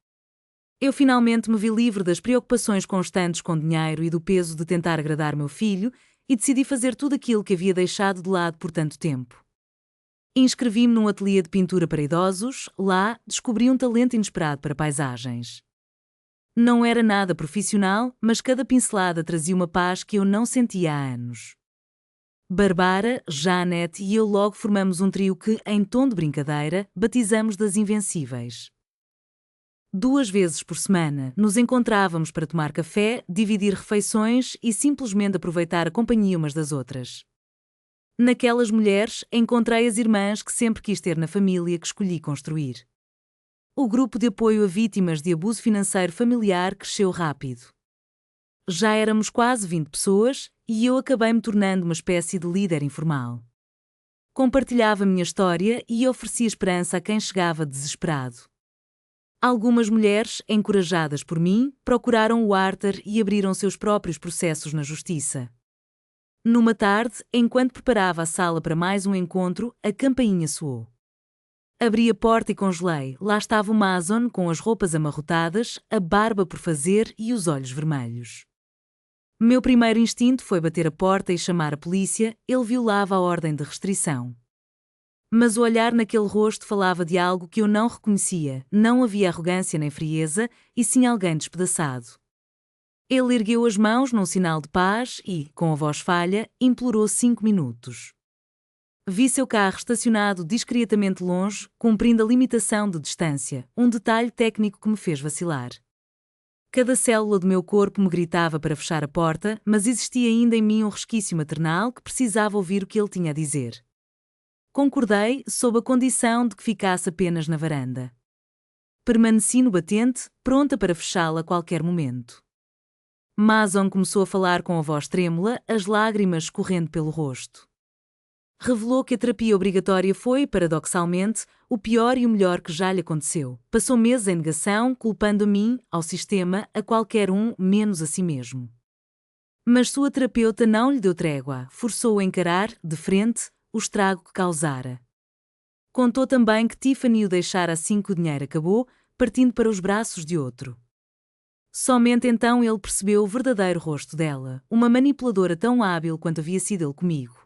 Eu finalmente me vi livre das preocupações constantes com dinheiro e do peso de tentar agradar meu filho e decidi fazer tudo aquilo que havia deixado de lado por tanto tempo. Inscrevi-me num ateliê de pintura para idosos, lá descobri um talento inesperado para paisagens. Não era nada profissional, mas cada pincelada trazia uma paz que eu não sentia há anos. Barbara, Janet e eu logo formamos um trio que, em tom de brincadeira, batizamos das Invencíveis. 2 vezes por semana, nos encontrávamos para tomar café, dividir refeições e simplesmente aproveitar a companhia umas das outras. Naquelas mulheres, encontrei as irmãs que sempre quis ter na família que escolhi construir. O grupo de apoio a vítimas de abuso financeiro familiar cresceu rápido. Já éramos quase 20 pessoas e eu acabei me tornando uma espécie de líder informal. Compartilhava a minha história e oferecia esperança a quem chegava desesperado. Algumas mulheres, encorajadas por mim, procuraram o Arthur e abriram seus próprios processos na justiça. Numa tarde, enquanto preparava a sala para mais um encontro, a campainha soou. Abri a porta e congelei. Lá estava o Mason, com as roupas amarrotadas, a barba por fazer e os olhos vermelhos. Meu primeiro instinto foi bater a porta e chamar a polícia, ele violava a ordem de restrição. Mas o olhar naquele rosto falava de algo que eu não reconhecia, não havia arrogância nem frieza, e sim alguém despedaçado. Ele ergueu as mãos num sinal de paz e, com a voz falha, implorou 5 minutos. Vi seu carro estacionado discretamente longe, cumprindo a limitação de distância, um detalhe técnico que me fez vacilar. Cada célula do meu corpo me gritava para fechar a porta, mas existia ainda em mim um resquício maternal que precisava ouvir o que ele tinha a dizer. Concordei, sob a condição de que ficasse apenas na varanda. Permaneci no batente, pronta para fechá-la a qualquer momento. Mason começou a falar com a voz trêmula, as lágrimas escorrendo pelo rosto. Revelou que a terapia obrigatória foi, paradoxalmente, o pior e o melhor que já lhe aconteceu. Passou meses em negação, culpando a mim, ao sistema, a qualquer um, menos a si mesmo. Mas sua terapeuta não lhe deu trégua, forçou-o a encarar, de frente, o estrago que causara. Contou também que Tiffany o deixara assim que o dinheiro acabou, partindo para os braços de outro. Somente então ele percebeu o verdadeiro rosto dela, uma manipuladora tão hábil quanto havia sido ele comigo.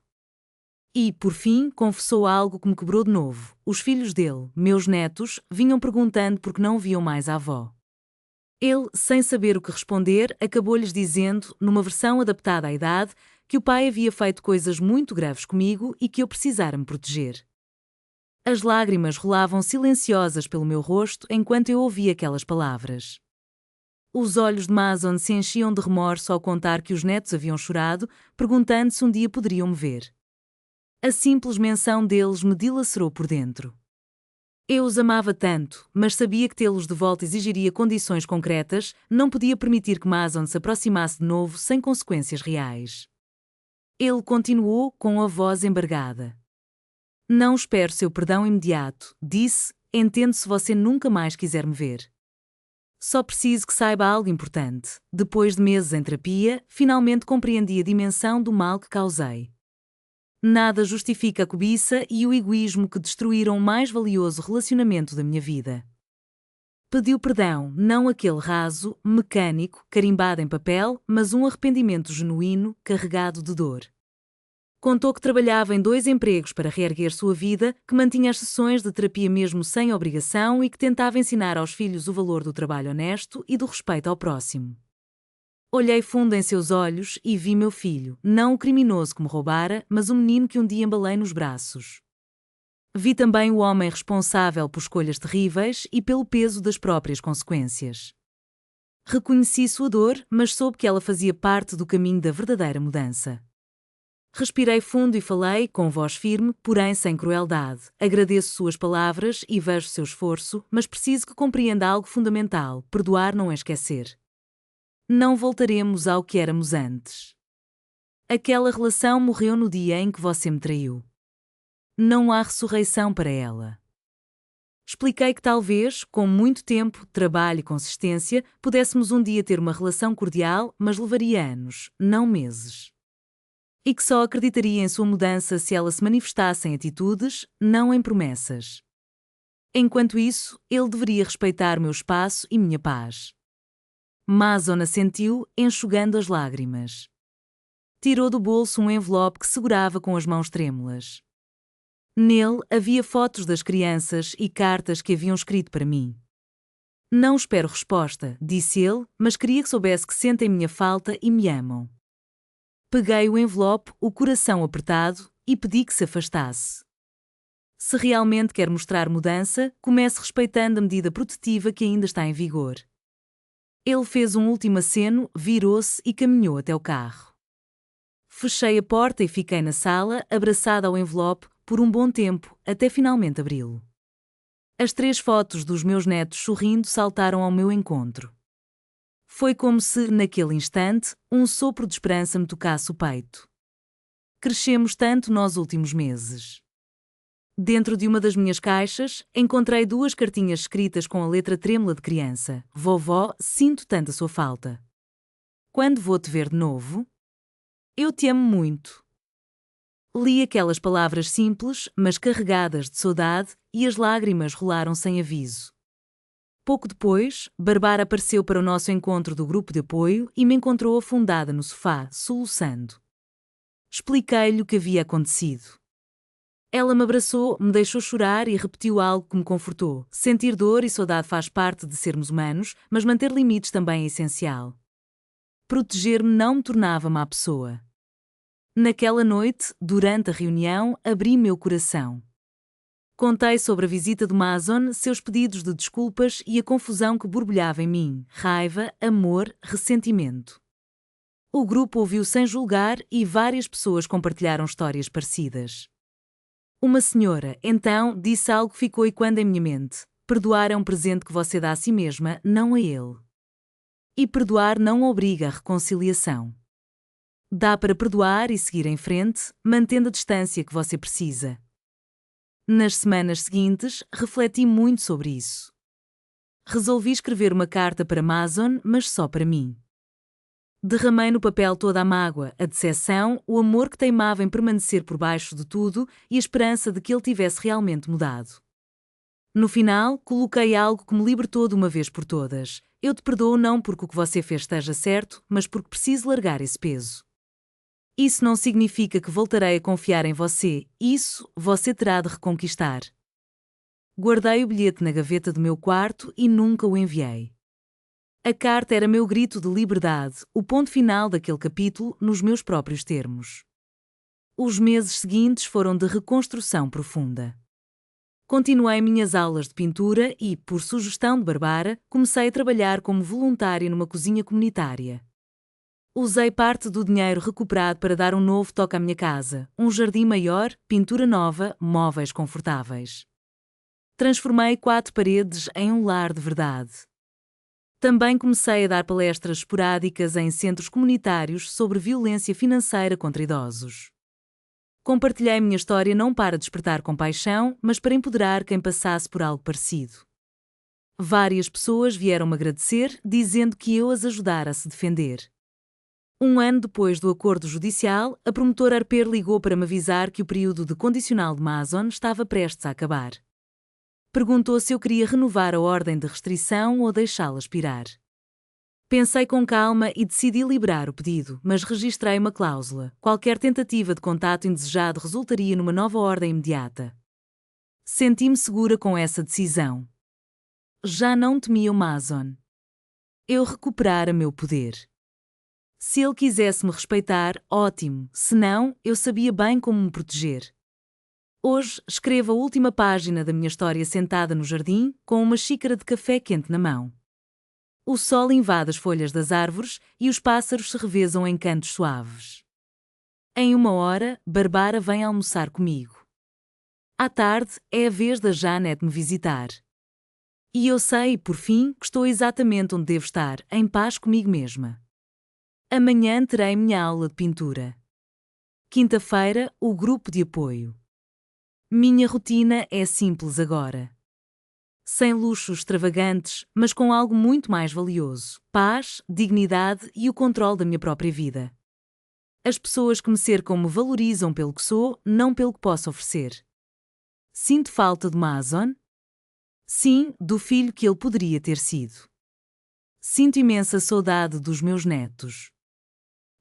E, por fim, confessou algo que me quebrou de novo. Os filhos dele, meus netos, vinham perguntando por que não viam mais a avó. Ele, sem saber o que responder, acabou-lhes dizendo, numa versão adaptada à idade, que o pai havia feito coisas muito graves comigo e que eu precisara me proteger. As lágrimas rolavam silenciosas pelo meu rosto enquanto eu ouvia aquelas palavras. Os olhos de Mason se enchiam de remorso ao contar que os netos haviam chorado, perguntando se um dia poderiam me ver. A simples menção deles me dilacerou por dentro. Eu os amava tanto, mas sabia que tê-los de volta exigiria condições concretas, não podia permitir que Mason se aproximasse de novo sem consequências reais. Ele continuou com a voz embargada. Não espero seu perdão imediato, disse, entendo se você nunca mais quiser me ver. Só preciso que saiba algo importante. Depois de meses em terapia, finalmente compreendi a dimensão do mal que causei. Nada justifica a cobiça e o egoísmo que destruíram o mais valioso relacionamento da minha vida. Pediu perdão, não aquele raso, mecânico, carimbado em papel, mas um arrependimento genuíno, carregado de dor. Contou que trabalhava em 2 empregos para reerguer sua vida, que mantinha as sessões de terapia mesmo sem obrigação e que tentava ensinar aos filhos o valor do trabalho honesto e do respeito ao próximo. Olhei fundo em seus olhos e vi meu filho, não o criminoso que me roubara, mas o menino que um dia embalei nos braços. Vi também o homem responsável por escolhas terríveis e pelo peso das próprias consequências. Reconheci sua dor, mas soube que ela fazia parte do caminho da verdadeira mudança. Respirei fundo e falei, com voz firme, porém sem crueldade. Agradeço suas palavras e vejo seu esforço, mas preciso que compreenda algo fundamental: perdoar não é esquecer. Não voltaremos ao que éramos antes. Aquela relação morreu no dia em que você me traiu. Não há ressurreição para ela. Expliquei que talvez, com muito tempo, trabalho e consistência, pudéssemos um dia ter uma relação cordial, mas levaria anos, não meses. E que só acreditaria em sua mudança se ela se manifestasse em atitudes, não em promessas. Enquanto isso, ele deveria respeitar meu espaço e minha paz. Mason assentiu, enxugando as lágrimas. Tirou do bolso um envelope que segurava com as mãos trêmulas. Nele havia fotos das crianças e cartas que haviam escrito para mim. Não espero resposta, disse ele, mas queria que soubesse que sentem minha falta e me amam. Peguei o envelope, o coração apertado, e pedi que se afastasse. Se realmente quer mostrar mudança, comece respeitando a medida protetiva que ainda está em vigor. Ele fez um último aceno, virou-se e caminhou até o carro. Fechei a porta e fiquei na sala, abraçada ao envelope, por um bom tempo, até finalmente abri-lo. As 3 fotos dos meus netos sorrindo saltaram ao meu encontro. Foi como se, naquele instante, um sopro de esperança me tocasse o peito. Crescemos tanto nos últimos meses. Dentro de uma das minhas caixas, encontrei 2 cartinhas escritas com a letra trêmula de criança. Vovó, sinto tanto a sua falta. Quando vou te ver de novo? Eu te amo muito. Li aquelas palavras simples, mas carregadas de saudade, e as lágrimas rolaram sem aviso. Pouco depois, Barbara apareceu para o nosso encontro do grupo de apoio e me encontrou afundada no sofá, soluçando. Expliquei-lhe o que havia acontecido. Ela me abraçou, me deixou chorar e repetiu algo que me confortou. Sentir dor e saudade faz parte de sermos humanos, mas manter limites também é essencial. Proteger-me não me tornava má pessoa. Naquela noite, durante a reunião, abri meu coração. Contei sobre a visita do Mason, seus pedidos de desculpas e a confusão que borbulhava em mim, raiva, amor, ressentimento. O grupo ouviu sem julgar e várias pessoas compartilharam histórias parecidas. Uma senhora, então, disse algo que ficou ecoando em minha mente: perdoar é um presente que você dá a si mesma, não a ele. E perdoar não obriga a reconciliação. Dá para perdoar e seguir em frente, mantendo a distância que você precisa. Nas semanas seguintes, refleti muito sobre isso. Resolvi escrever uma carta para Mason, mas só para mim. Derramei no papel toda a mágoa, a decepção, o amor que teimava em permanecer por baixo de tudo e a esperança de que ele tivesse realmente mudado. No final, coloquei algo que me libertou de uma vez por todas. Eu te perdoo não porque o que você fez esteja certo, mas porque preciso largar esse peso. Isso não significa que voltarei a confiar em você, isso você terá de reconquistar. Guardei o bilhete na gaveta do meu quarto e nunca o enviei. A carta era meu grito de liberdade, o ponto final daquele capítulo, nos meus próprios termos. Os meses seguintes foram de reconstrução profunda. Continuei minhas aulas de pintura e, por sugestão de Barbara, comecei a trabalhar como voluntária numa cozinha comunitária. Usei parte do dinheiro recuperado para dar um novo toque à minha casa, um jardim maior, pintura nova, móveis confortáveis. Transformei 4 paredes em um lar de verdade. Também comecei a dar palestras esporádicas em centros comunitários sobre violência financeira contra idosos. Compartilhei minha história não para despertar compaixão, mas para empoderar quem passasse por algo parecido. Várias pessoas vieram-me agradecer, dizendo que eu as ajudara a se defender. Um ano depois do acordo judicial, a promotora Arper ligou para me avisar que o período de condicional de Mason estava prestes a acabar. Perguntou se eu queria renovar a ordem de restrição ou deixá-la expirar. Pensei com calma e decidi liberar o pedido, mas registrei uma cláusula: qualquer tentativa de contato indesejado resultaria numa nova ordem imediata. Senti-me segura com essa decisão. Já não temia o Mason. Eu recuperara meu poder. Se ele quisesse me respeitar, ótimo, se não, eu sabia bem como me proteger. Hoje, escrevo a última página da minha história sentada no jardim, com uma xícara de café quente na mão. O sol invade as folhas das árvores e os pássaros se revezam em cantos suaves. Em 1 hora, Barbara vem almoçar comigo. À tarde, é a vez da Janet me visitar. E eu sei, por fim, que estou exatamente onde devo estar, em paz comigo mesma. Amanhã terei minha aula de pintura. Quinta-feira, o grupo de apoio. Minha rotina é simples agora. Sem luxos extravagantes, mas com algo muito mais valioso: paz, dignidade e o controle da minha própria vida. As pessoas que me cercam me valorizam pelo que sou, não pelo que posso oferecer. Sinto falta de Mason? Sim, do filho que ele poderia ter sido. Sinto imensa saudade dos meus netos.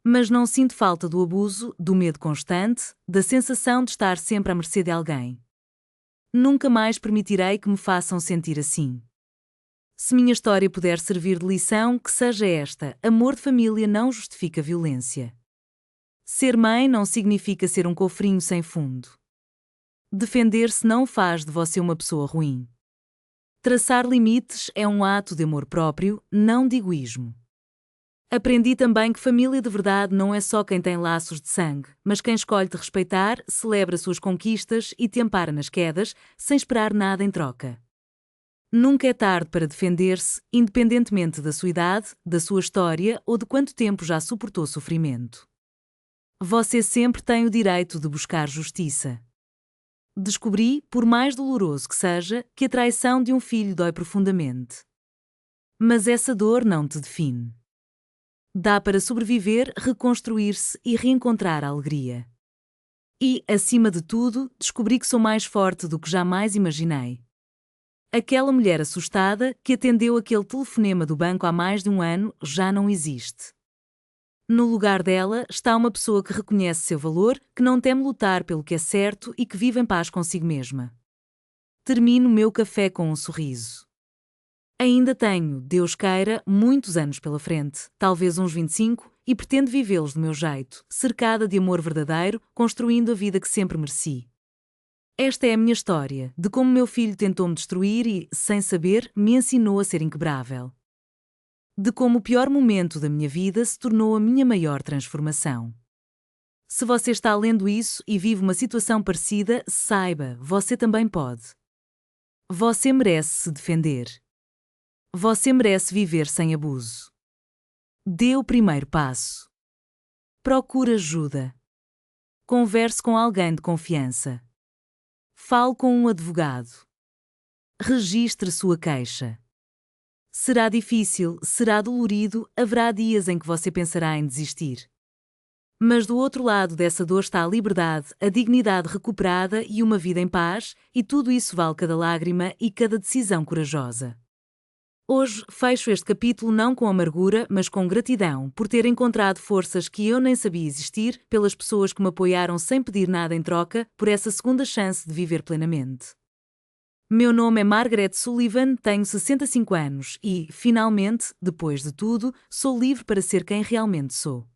Mas não sinto falta do abuso, do medo constante, da sensação de estar sempre à mercê de alguém. Nunca mais permitirei que me façam sentir assim. Se minha história puder servir de lição, que seja esta: amor de família não justifica violência. Ser mãe não significa ser um cofrinho sem fundo. Defender-se não faz de você uma pessoa ruim. Traçar limites é um ato de amor próprio, não de egoísmo. Aprendi também que família de verdade não é só quem tem laços de sangue, mas quem escolhe te respeitar, celebra suas conquistas e te ampara nas quedas, sem esperar nada em troca. Nunca é tarde para defender-se, independentemente da sua idade, da sua história ou de quanto tempo já suportou sofrimento. Você sempre tem o direito de buscar justiça. Descobri, por mais doloroso que seja, que a traição de um filho dói profundamente. Mas essa dor não te define. Dá para sobreviver, reconstruir-se e reencontrar a alegria. E, acima de tudo, descobri que sou mais forte do que jamais imaginei. Aquela mulher assustada, que atendeu aquele telefonema do banco há mais de 1 ano, já não existe. No lugar dela está uma pessoa que reconhece seu valor, que não teme lutar pelo que é certo e que vive em paz consigo mesma. Termino meu café com um sorriso. Ainda tenho, Deus queira, muitos anos pela frente, talvez uns 25, e pretendo vivê-los do meu jeito, cercada de amor verdadeiro, construindo a vida que sempre mereci. Esta é a minha história, de como meu filho tentou me destruir e, sem saber, me ensinou a ser inquebrável. De como o pior momento da minha vida se tornou a minha maior transformação. Se você está lendo isso e vive uma situação parecida, saiba, você também pode. Você merece se defender. Você merece viver sem abuso. Dê o primeiro passo. Procure ajuda. Converse com alguém de confiança. Fale com um advogado. Registre sua queixa. Será difícil, será dolorido, haverá dias em que você pensará em desistir. Mas do outro lado dessa dor está a liberdade, a dignidade recuperada e uma vida em paz, e tudo isso vale cada lágrima e cada decisão corajosa. Hoje fecho este capítulo não com amargura, mas com gratidão por ter encontrado forças que eu nem sabia existir, pelas pessoas que me apoiaram sem pedir nada em troca, por essa segunda chance de viver plenamente. Meu nome é Margaret Sullivan, tenho 65 anos e, finalmente, depois de tudo, sou livre para ser quem realmente sou.